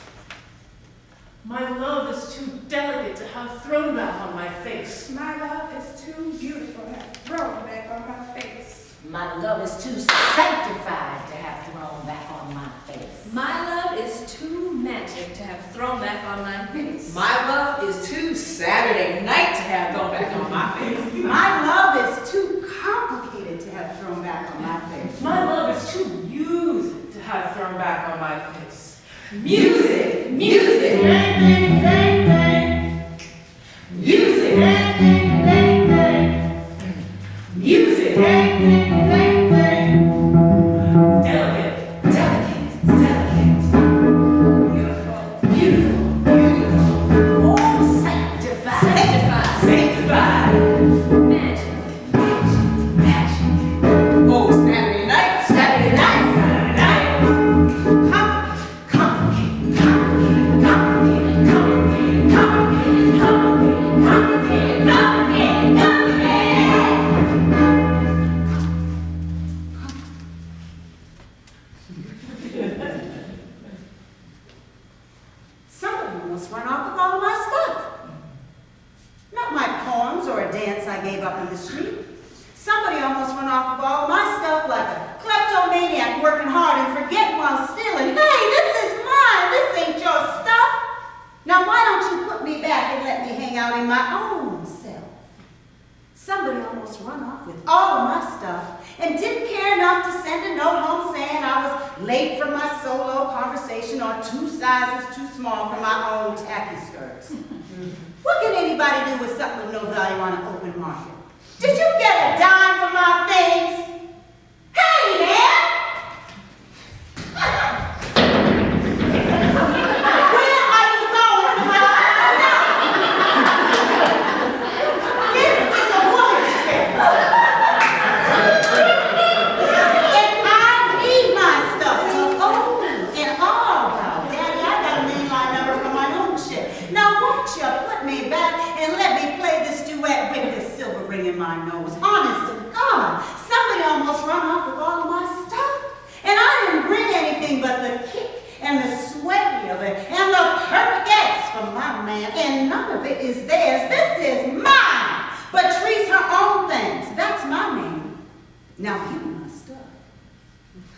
My love is too delicate to have thrown back on my face. My love is too beautiful to have thrown back on my face. My love is too sanctified to have thrown back on my face. My love is too magic to have thrown back on my face. My love is too Saturday night to have thrown back on my face. My love is too complicated to have thrown back on my face. My love is too music to have thrown back on my face. Music, music, Bang, bang, bang, bang. music. Bang, bang, gave up in the street. Somebody almost run off of all of my stuff like a kleptomaniac working hard and forgetting while stealing. Hey, this is mine. This ain't your stuff. Now why don't you put me back and let me hang out in my own self? Somebody almost run off with all of my stuff and didn't care enough to send a note home saying I was late for my solo conversation or 2 sizes too small for my own tacky skirts. What can anybody do with something with no value on an open market? Did you get a dime for my things? Hey, man! Where are you going with my stuff? This is a woman's trip. And I need my stuff to own and all about. Daddy, I got a mainline number from my own shit. Now won't you put me back and let me play this duet with this silver ring in my nose? Honest to God, somebody almost run off with all of my stuff. And I didn't bring anything but the kick and the sway of it and the perfect X from my man. And none of it is theirs. This is mine. But Tree's her own things. That's my name. Now give me my stuff.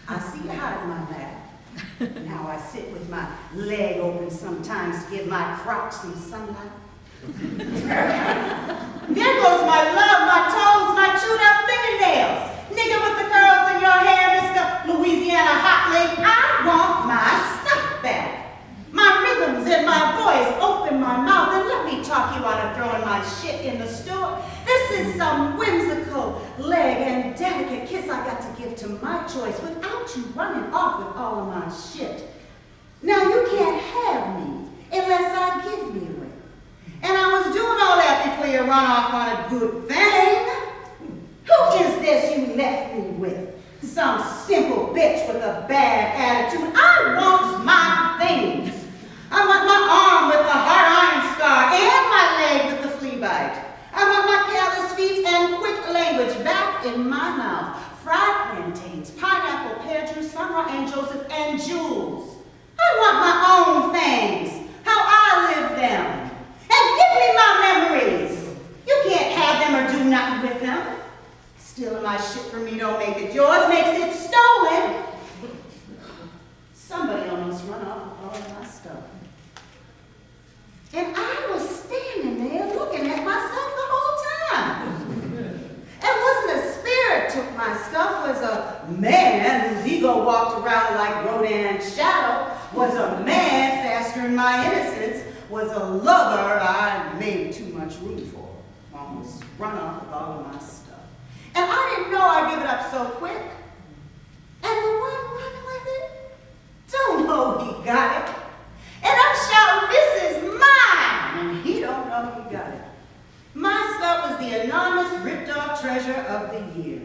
I see you hide my laugh. Now I sit with my leg open sometimes to give my crotch some sunlight. There goes my love, my toes, my chewed up fingernails. Nigga with the curls in your hair, Mr. Louisiana Hot Link, I want my stuff back. My rhythms and my voice, open my mouth and let me talk you out of throwing my shit in the store. This is some whimsical leg and delicate kiss I got to give to my choice without you running off with all of my shit. Now you can't have me unless I give me away. And I was doing all that before you run off on a good thing. Who is this you left me with? Some simple bitch with a bad attitude. I want my things. I want my arm with the hard iron scar and my leg with the flea bite. I want my callous feet and quick language back in my mouth. Fried plantains, pineapple, pear juice, Summer and Joseph, and jewels. I want my own things, how I live them. And give me my memories. You can't have them or do nothing with them. Stealing my shit from me don't make it yours, makes it stolen. Somebody almost run off with all of my stuff. And I was standing there looking at myself the whole time. It wasn't a spirit took my stuff, was a man whose ego walked around like Rodin's shadow, was a man faster in my innocence, was a lover I made too much room for. Almost run off with all of my stuff. And I didn't know I'd give it up so quick. And the one running with it don't know he got it. And I'm shouting, this is mine! And he don't know he got it. My stuff was the anonymous ripped off treasure of the year.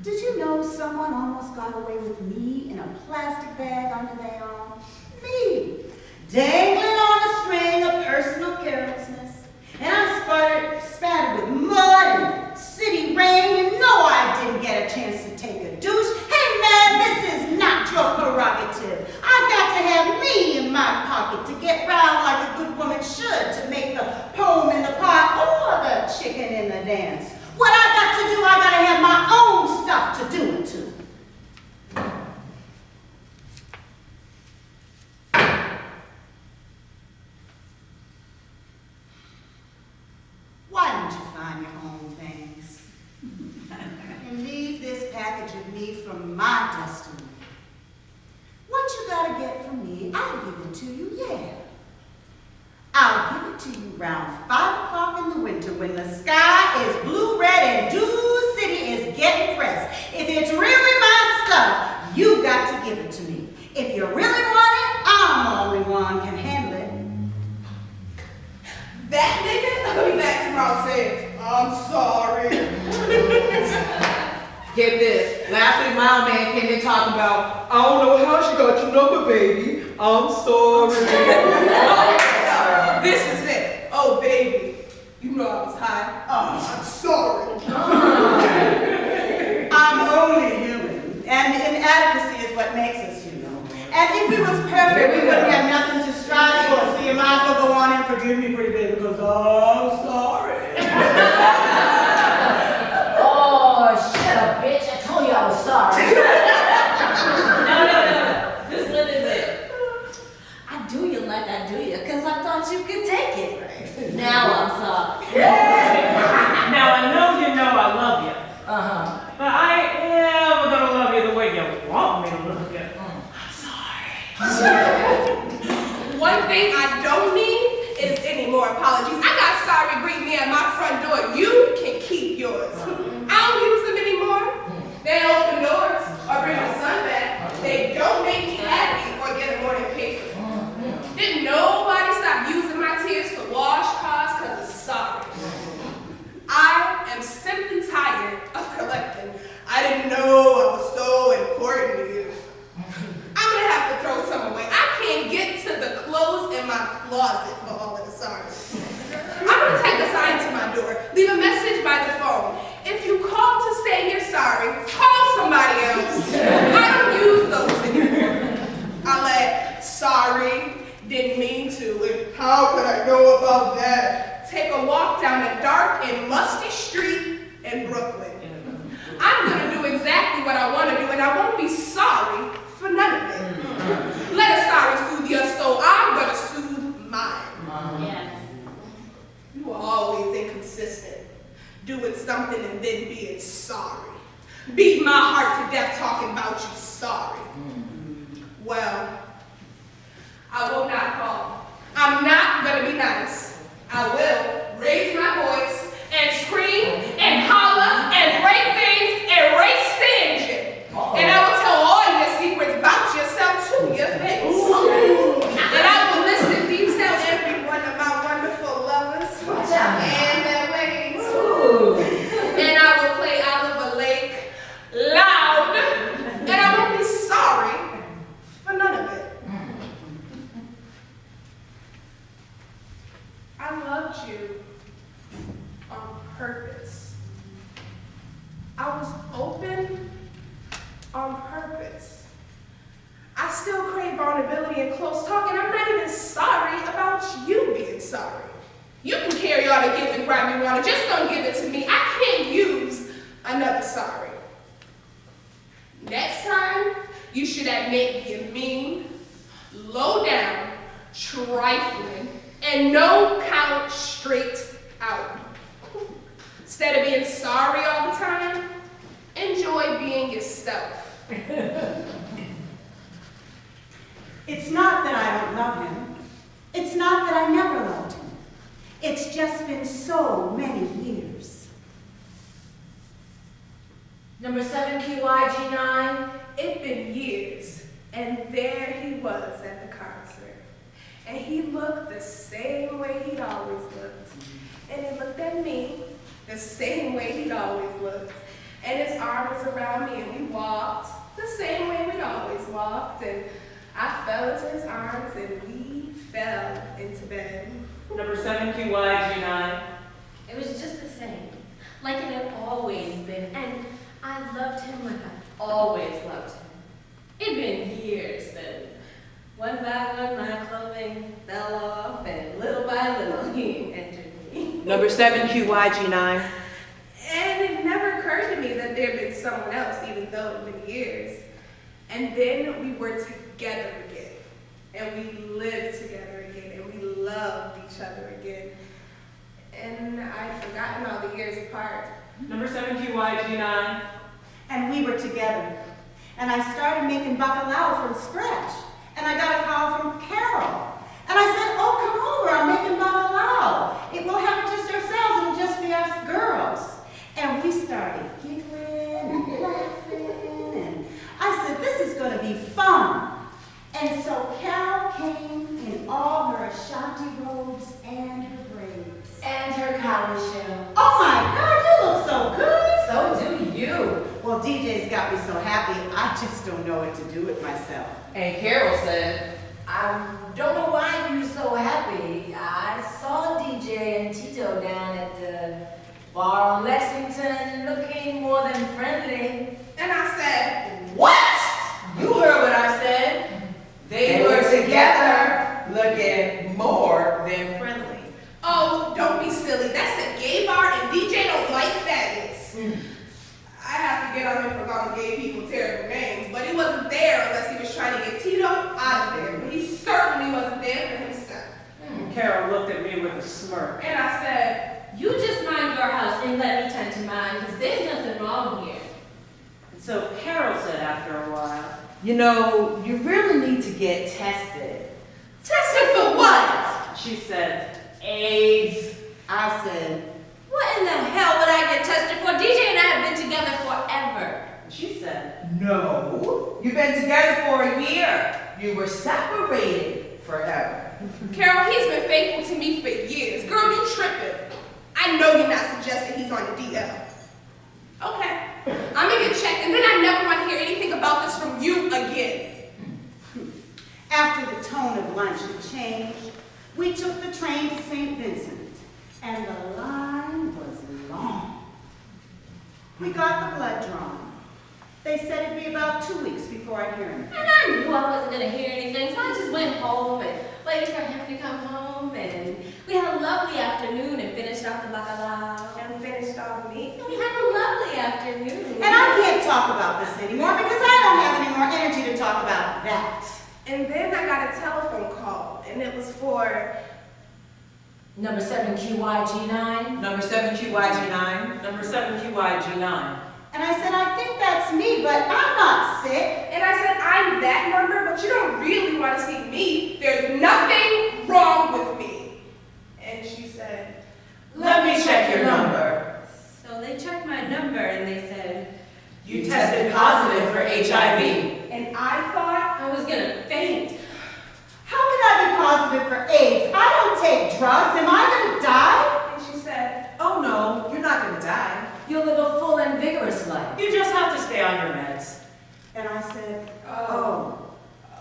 Did you know someone almost got away with me in a plastic bag under their arm? Me! Dangling on a string of personal carelessness. And I'm spattered with mud and city rain, and no, I didn't get a chance to take a douche. Hey man, this is not your prerogative. I got to have me in my pocket to get round like a good woman should to make the poem in the pot or the chicken in the dance. What I got to do, I got to have my own stuff to do it to. Why don't you find your own things and leave this package of me from my destiny? What you gotta get from me, I'll give it to you, yeah. I'll give it to you round 5 o'clock in the winter when the sky is blue, red, and Dew City is getting pressed. If it's really my stuff, you got to give it to me. If you really want it, I'm the only one can handle it. That nigga, I'll be back tomorrow saying, I'm sorry. Get this. Last week my old man came in talking about, I don't know how she got your number, baby. I'm sorry. This is it. Oh, baby. You know I was high. Oh, I'm sorry. I'm only human, and inadequacy is what makes us human. And if we was perfect, we wouldn't have nothing to strive for, so you might as well go on and forgive me, pretty baby, because I'm sorry. thing I don't need is any more apologies. I got sorry greet me at my front door. You can keep yours. I don't use them anymore. They don't open doors or bring the sun back. They don't make me happy or get a morning paper. Didn't nobody stop using my tears to wash cars because of sorry. I am simply tired of collecting. I didn't know I was so important to you. I'm gonna have to throw some away. I can't get to the clothes in my closet for all of the sorries. I'm gonna take a sign to my door, leave a message by the phone. If you call to say you're sorry, call somebody else. I don't use those anymore. I let sorry, didn't mean to, and how could I know about that? Take a walk down a dark and musty street in Brooklyn. I'm gonna do exactly what I wanna do, and I won't be sorry for none of it. Let a sorry soothe your soul. I'm gonna soothe mine. Yes. You are always inconsistent. Doing something and then being sorry. Beat my heart to death talking about you sorry. Well, I will not call. I'm not gonna be nice. I will raise my voice and scream and holler and break things and race the engine. And I will tell all your secrets about yourself to your face. And I will list in detail every one of my wonderful lovers and their ways. And I will play out of a lake loud. And I won't be sorry for none of it. I loved you on purpose. I was open on purpose. I still crave vulnerability and close talk, and I'm not even sorry about you being sorry. You can carry all the give and grab you want, just don't give it to me. I can't use another sorry. Next time, you should admit you're mean, low down, trifling, and no count straight out. Instead of being sorry all the time, enjoy being yourself. It's not that I don't love him. It's not that I never loved him. It's just been so many years. Number 7 QYG9. It'd been years, and there he was at the concert. And he looked the same way he'd always looked. And he looked at me the same way he'd always looked. And his arm was around me, and we walked the same way we'd always walked. And I fell into his arms, and we fell into bed. Number 7 QYG9. It was just the same, like it had always been, and I loved him like I always loved him. It'd been years, and one by one my clothing fell off, and little by little he entered me. Number 7 QYG9. And it never occurred to me that there had been someone else, even though it had been years. And then we were together again. And we lived together again. And we loved each other again. And I'd forgotten all the years apart. Number 7 QYG9. And we were together. And I started making bacalao from scratch. And I got a call from Carol. And I said, oh, come over, I'm making bacalao. We'll have it just ourselves, it'll just be us girls. And we started giggling and laughing. And I said, this is going to be fun. And so Carol came in all her Ashanti robes and her braids. And her collar shell. Oh my God, you look so good. So do you. Well, DJ's got me so happy, I just don't know what to do with myself. And Carol said, I don't know why you're so happy. I saw DJ and Tito down at the bar on Lexington looking more than friendly. And I said, what? You heard what I said. They were together looking more than friendly. oh, don't be silly. That's a gay bar and DJ don't like faggots. I have to get on him for calling gay people terrible names, but he wasn't there unless he was trying to get Tito out of there. But he certainly wasn't there for himself. Carol looked at me with a smirk. And I said, You just mind your house and let me tend to mine, because there's nothing wrong here. And so Carol said after a while, You know, you really need to get tested. tested for what? She said, AIDS. I said, What in the hell would I get tested for? DJ and I have been together forever. She said, no. You've been together for a year. You were separated forever. Carol, he's been faithful to me for years. Girl, you tripping. I know you're not suggesting he's on the DL. Okay, I'm gonna get checked, and then I never want to hear anything about this from you again. after the tone of lunch had changed, we took the train to St. Vincent, and the line was long. We got the blood drawn. They said it'd be about 2 weeks before I'd hear him. And I knew I wasn't going to hear anything, so I just went home and waited for him to come home. And we had a lovely afternoon and finished off the bacalao. And finished off me. We had a lovely afternoon. And I can't talk about this anymore because I don't have any more energy to talk about that. And then I got a telephone call, and it was for... Number 7QYG9. Number 7QYG9. Number 7QYG9. And I said, I think that's me, but I'm not sick. And I said, I'm that number, but you don't really want to see me. There's nothing wrong with me. And she said, Let me check your number. So they checked my number and they said, You tested positive for HIV. and I thought, I was going to faint. How can I be positive for AIDS? I don't take drugs. Am I going to die? and she said, Oh no, you're not gonna die. You'll live a full and vigorous life. You just have to stay on your meds. And I said, oh,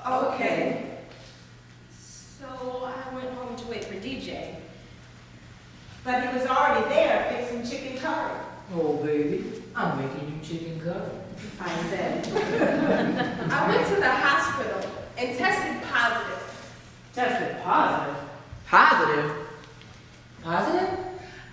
okay. So I went home to wait for DJ. but he was already there fixing chicken curry. Oh, baby, I'm making you chicken curry. I said, I went to the hospital and tested positive. Tested positive. Positive? Positive?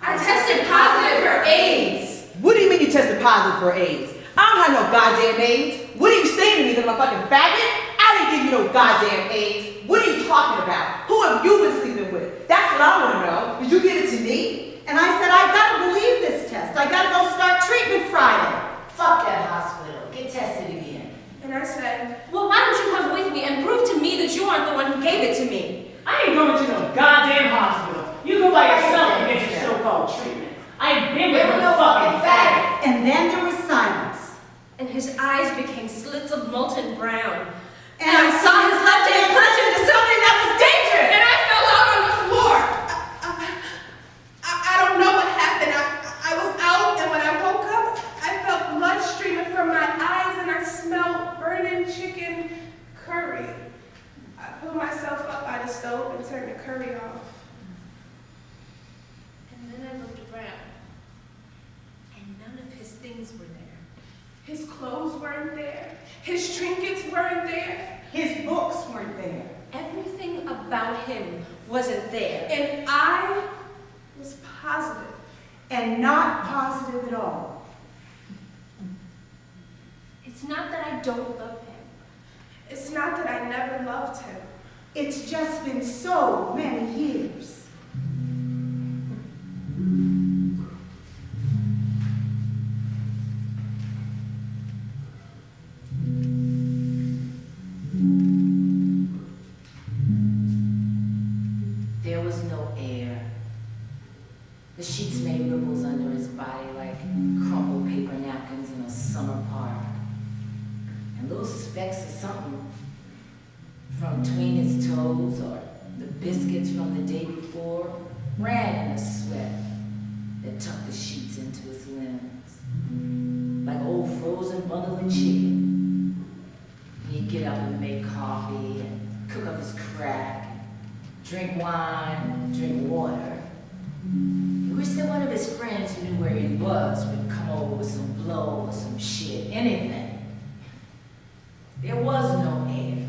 I tested positive for AIDS. What do you mean you tested positive for AIDS? I don't have no goddamn AIDS. What are you saying to me, that I'm a fucking faggot? I didn't give you no goddamn AIDS. What are you talking about? Who have you been sleeping with? That's what I want to know. Did you give it to me? and I said, I gotta believe this test. I gotta go start treatment Friday. Fuck that hospital. Get tested again. And I said, Well, why don't you come with me and prove to me that you aren't the one who gave it to me? I ain't going to no goddamn hospital. You go by yourself and get your so-called treatment. I ain't been with There was no no fucking fucking faggot. And then there was silence. And his eyes became slits of molten brown. And I saw his left hand clutch into something that was dangerous. and I fell out on the floor. I don't know what happened. I was out, and when I woke up, I felt blood streaming from my eyes, and I smelled burning chicken curry. I pulled myself up by the stove and turned the curry off. And then I looked around, and none of his things were there. His clothes weren't there. His trinkets weren't there. His books weren't there. Everything about him wasn't there. And I was positive. And not positive at all. It's not that I don't love him. It's not that I never loved him. It's just been so many years. There was no air. The sheets made ripples under his body like crumpled paper napkins in a summer park. And little specks of something from between his toes or the biscuits from the day before ran in the sweat that tucked the sheets into his limbs. Like an old frozen bundle of chicken. He'd get up and make coffee and cook up his crack, drink wine, drink water. He wished that one of his friends who knew where he was would come over with some blow or some shit, anything. There was no air.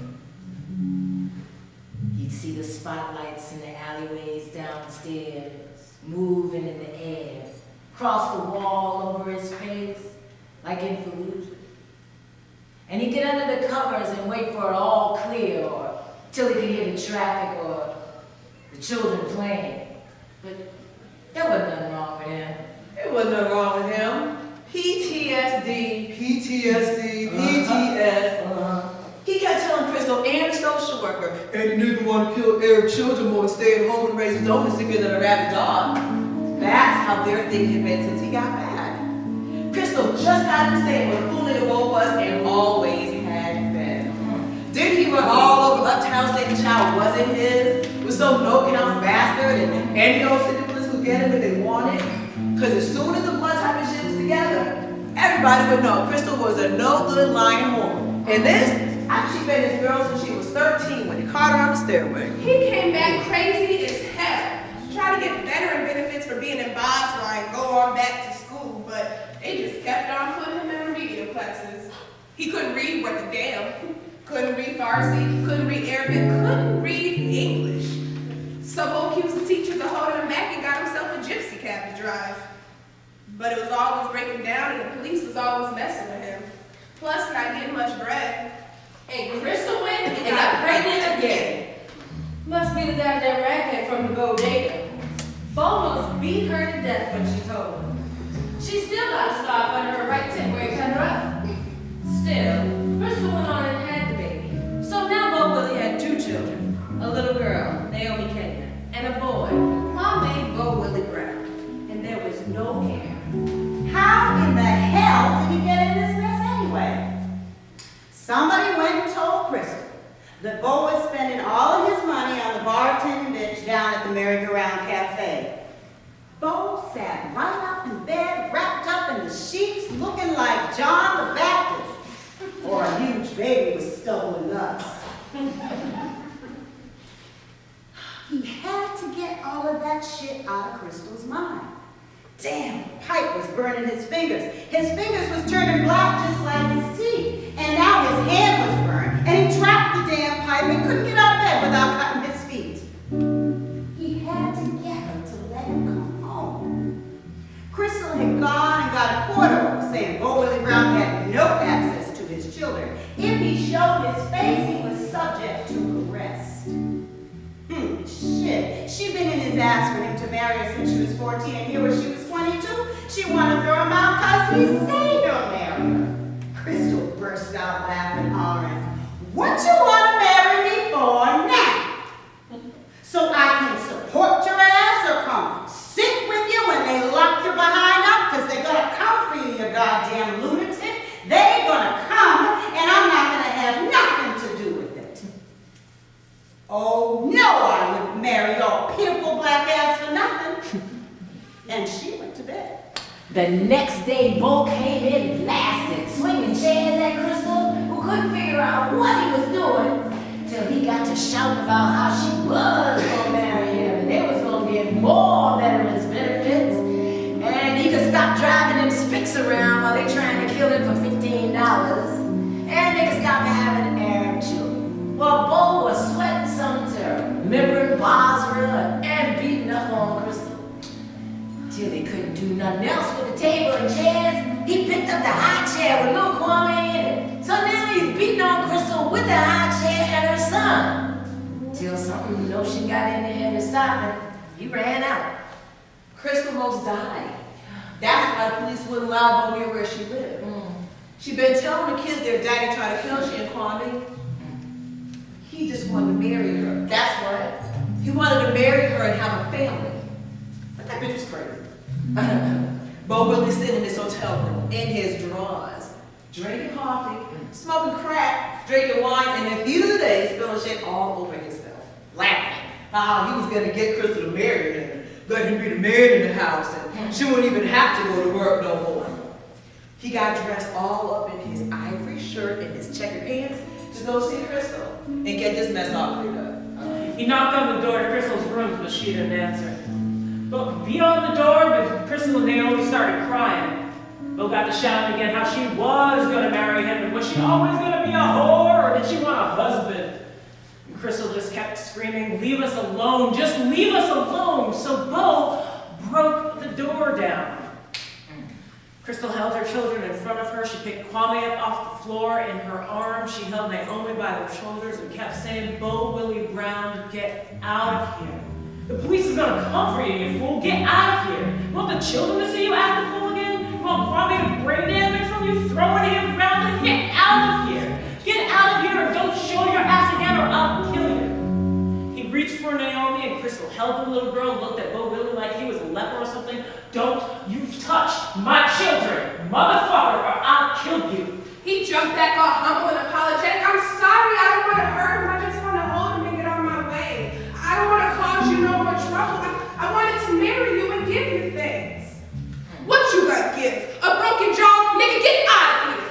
He'd see the spotlights in the alleyways downstairs, moving in the air, cross the wall over his face, like in Fallujah. And he'd get under the covers and wait for it all clear, or till he could hear the traffic or the children playing. But there wasn't nothing wrong with him. There wasn't nothing wrong with him. PTSD, PTSD, PTS. He kept telling Chris Crystal and the social worker. And you nigga want to kill Arab children more and stay at home and raise his own sicker than a rabid dog. That's how their thing had been since he got back. Crystal just got to say what a cool nigga Bo was and always had been. Didn't he run all over uptown saying the child wasn't his? Was some no-count bastard and any old citizens who get him if they wanted? Because as soon as the blood type of shit was together, everybody would know Crystal was a no-good lying whore. And this, after she been his girl since she was 13 when he caught her on the stairway. He came back crazy as hell. Tried to get veteran benefits for being in Basra and go on back to school, but they just kept on putting him in remedial classes. He couldn't read worth a damn. Couldn't read Farsi, couldn't read Arabic, couldn't read English. So Bo accused the teachers of holding him back and got himself a gypsy cab to drive. But it was always breaking down and the police was always messing with him. Plus not getting much bread. And Crystal went and got pregnant again. Must be the goddamn raghead from the bodega. Bo almost beat her to death when she told him. She still got a scar under her right tip where he cut her up. Still, Crystal went on and had the baby. So now Bo Willie had 2 children. A little girl, Naomi Kenya, and a boy, Mom named Bo Willie Brown. And there was no care. How in the hell did he get in this mess anyway? Somebody went and told Crystal that Bo was spending all of his money on the bartending bitch down at the Merry-Go-Round Cafe. Bo sat right up in bed, wrapped up in the sheets, looking like John the Baptist, or a huge baby with stolen nuts. He had to get all of that shit out of Crystal's mind. Damn, the pipe was burning his fingers. His fingers was turning black just like his teeth. And now his hand was burned, and he dropped the damn pipe and couldn't get out of bed without cutting his feet. He had to get her to let him come home. Crystal had gone and got a court order saying Bo Willie Brown had no access to his children. If he showed his face, he was subject to arrest. Shit. She'd been in his ass for him to marry her since she was 14, and here when she was 22, she wanted to throw him out because he said he'll marry her. Crystal burst out laughing, hollering, "What you want to marry me for now? So I can support your ass or come sit with you when they lock you behind up? Because they're going to come for you, you goddamn lunatic. They're going to come, and I'm not going to have nothing to do with it." "Oh, no, I wouldn't marry your pitiful black ass for nothing." And she went to bed. The next day, Bo came in blasted, swinging chairs at Crystal, who couldn't figure out what he was doing, till he got to shouting about how she was going to marry him, and they was going to get more veterans benefits, and he could stop driving them spics around while they trying to kill him for $15, and they could stop having Arab children. Well, Bo was sweating something terrible, remembering Basra and beating up on Crystal. Till he couldn't do nothing else with the table and chairs, he picked up the high chair with little Kwame in it. So now he's beating on Crystal with the high chair and her son. Till something notion got into him to stop him. He ran out. Crystal almost died. That's why the police wouldn't allow Bo near where she lived. She'd been telling the kids their daddy tried to kill she and Kwame. He just wanted to marry her. That's what. He wanted to marry her and have a family. But that bitch was crazy. Bo Willie sitting in his hotel room, in his drawers, drinking coffee, smoking crack, drinking wine, and a few days spilling shit all over himself, laughing how he was gonna get Crystal to marry him, let him be the man in the house, and she wouldn't even have to go to work no more. He got dressed all up in his ivory shirt and his checkered pants to go see Crystal and get this mess all cleared up. He knocked on the door to Crystal's room, but she didn't answer. Bo beat on the door, but Crystal and Naomi started crying. Bo got to shouting again how she was going to marry him, and was she always going to be a whore, or did she want a husband? And Crystal just kept screaming, "Leave us alone, just leave us alone!" So Bo broke the door down. Crystal held her children in front of her. She picked Kwame up off the floor in her arms. She held Naomi by their shoulders and kept saying, "Bo Willie Brown, get out of here. The police is gonna come for you, you fool. Get out of here. You want the children to see you act the fool again? You want Kwame to brain damage from you, throwing him around? Get out of here. Get out of here and don't show show your ass again or I'll kill you. He reached for Naomi and Crystal held the little girl and looked at Bo Willie like he was a leper or something. Don't you touch my children, motherfucker, or I'll kill you. He jumped back all humble and apologetic. I'm sorry, I don't want to hurt him. I just want to hold him and get on my way. I don't want to cause you no more trouble. I wanted to marry you and give you things. What you gonna give? A broken jaw? Nigga, get out of here.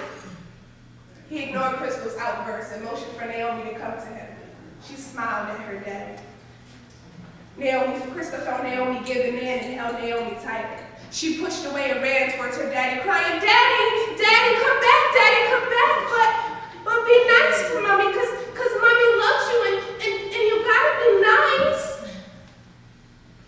He ignored Crystal's outburst and motioned for Naomi to come to him. She smiled at her daddy. Crystal felt Naomi give the man and held Naomi tighter. She pushed away and ran towards her daddy, crying, Daddy, Daddy, come back, but be nice to Mommy, cause Mommy loves you and you gotta be nice.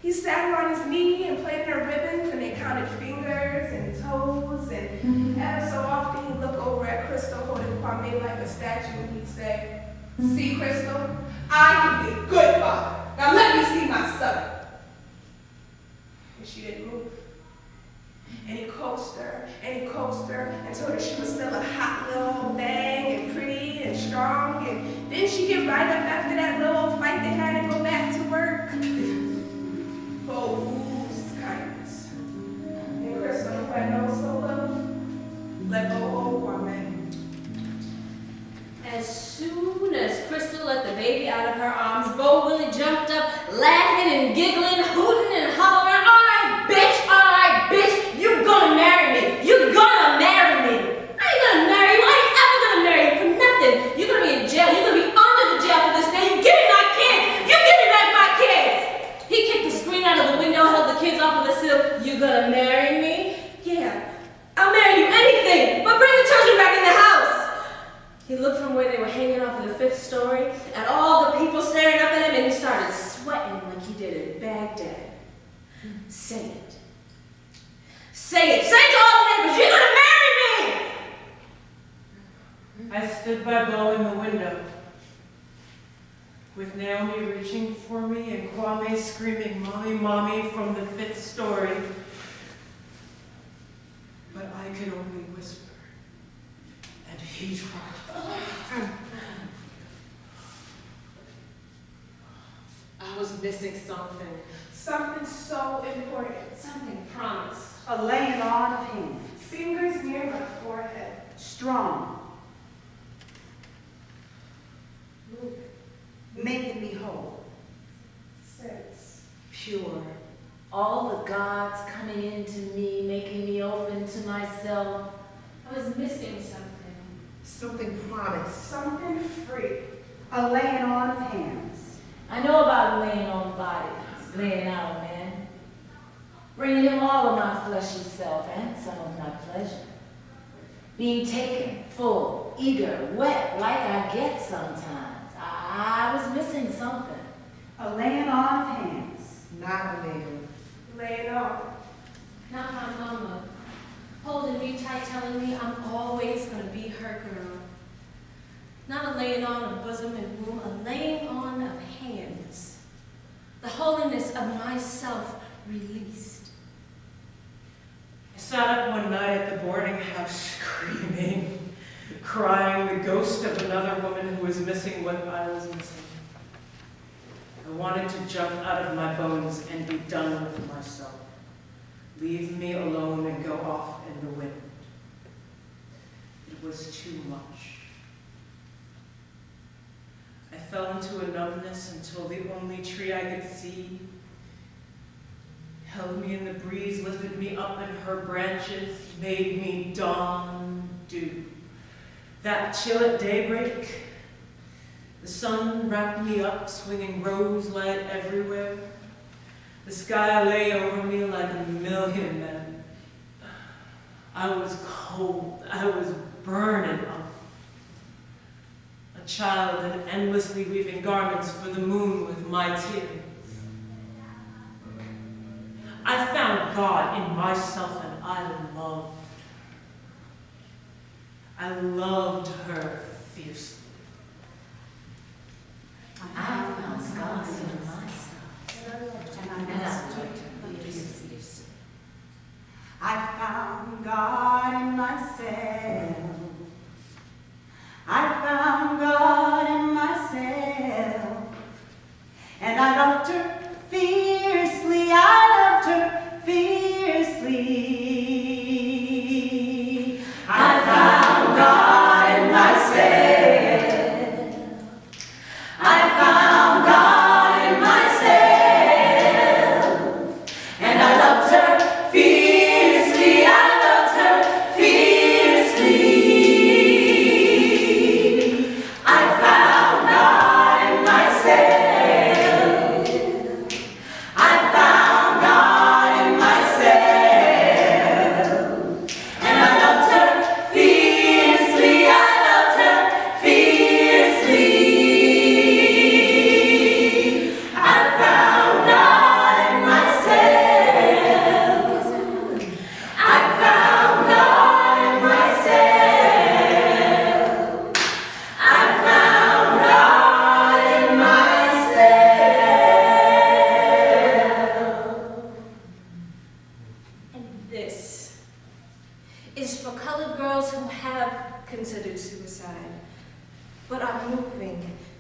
He sat her on his knee and played in her ribbons and they counted fingers and toes and ever so often he'd look over at Crystal holding Kwame like a statue and he'd say, See, Crystal, I can be a good father. Now let me see my son. And she didn't move. And he coaxed her and told her she was still a hot little bang and pretty and strong. And then she'd get right up after that little fight they had and go back to work. Bo oozed kindness. And Crystal, who had known so little, let Bo hold Kwame. As soon as Crystal let the baby out of her arms, Bo Willie jumped up, laughing and giggling, hooting and hollering, all right, bitch, you gonna marry me. You gonna marry me. I ain't gonna marry you. I ain't ever gonna marry you for nothing. You're gonna be in jail. You're gonna be under the jail for this. Now you give me my kids. You give me back my kids. He kicked the screen out of the window, held the kids off of the sill. You gonna marry me? Yeah, I'll marry you anything, but bring the children back in the house. He looked from where they were hanging off of the 5th story at all the people staring up at him, and he started sweating like he did in Baghdad. Say it. Say it. Say it to all the neighbors. You're gonna marry me! I stood by Bo in the window, with Naomi reaching for me and Kwame screaming, Mommy, Mommy, from the 5th story. But I could only whisper, and he tried. I was missing something. Something so important. Something promised. A laying on of hands. Fingers near my forehead. Strong. Making me whole. Sense. Pure. All the gods coming into me, making me open to myself. I was missing something. Something promised. Something free. A laying on of hands. I know about laying on bodies, laying out a man, bringing him all of my fleshy self and some of my pleasure. Being taken, full, eager, wet, like I get sometimes. I was missing something. A laying on of hands. Not a nigga. Laying on. Not my mama. Holding me tight, telling me I'm always gonna be her girl. Not a laying on of bosom and womb, a laying on of hands. The holiness of myself released. I sat up one night at the boarding house screaming, crying, the ghost of another woman who was missing what I was missing. I wanted to jump out of my bones and be done with myself. Leave me alone and go off in the wind. It was too much. I fell into a numbness until the only tree I could see held me in the breeze, lifted me up in her branches, made me dawn dew. That chill at daybreak, the sun wrapped me up, swinging rose light everywhere. The sky lay over me like a million men. I was cold, I was burning up. A child in endlessly weaving garments for the moon with my tears. I found God in myself and I loved her fiercely. I found God in myself. And I loved her fiercely. I found God in myself. I found God in myself.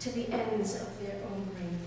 to the ends of their own ring.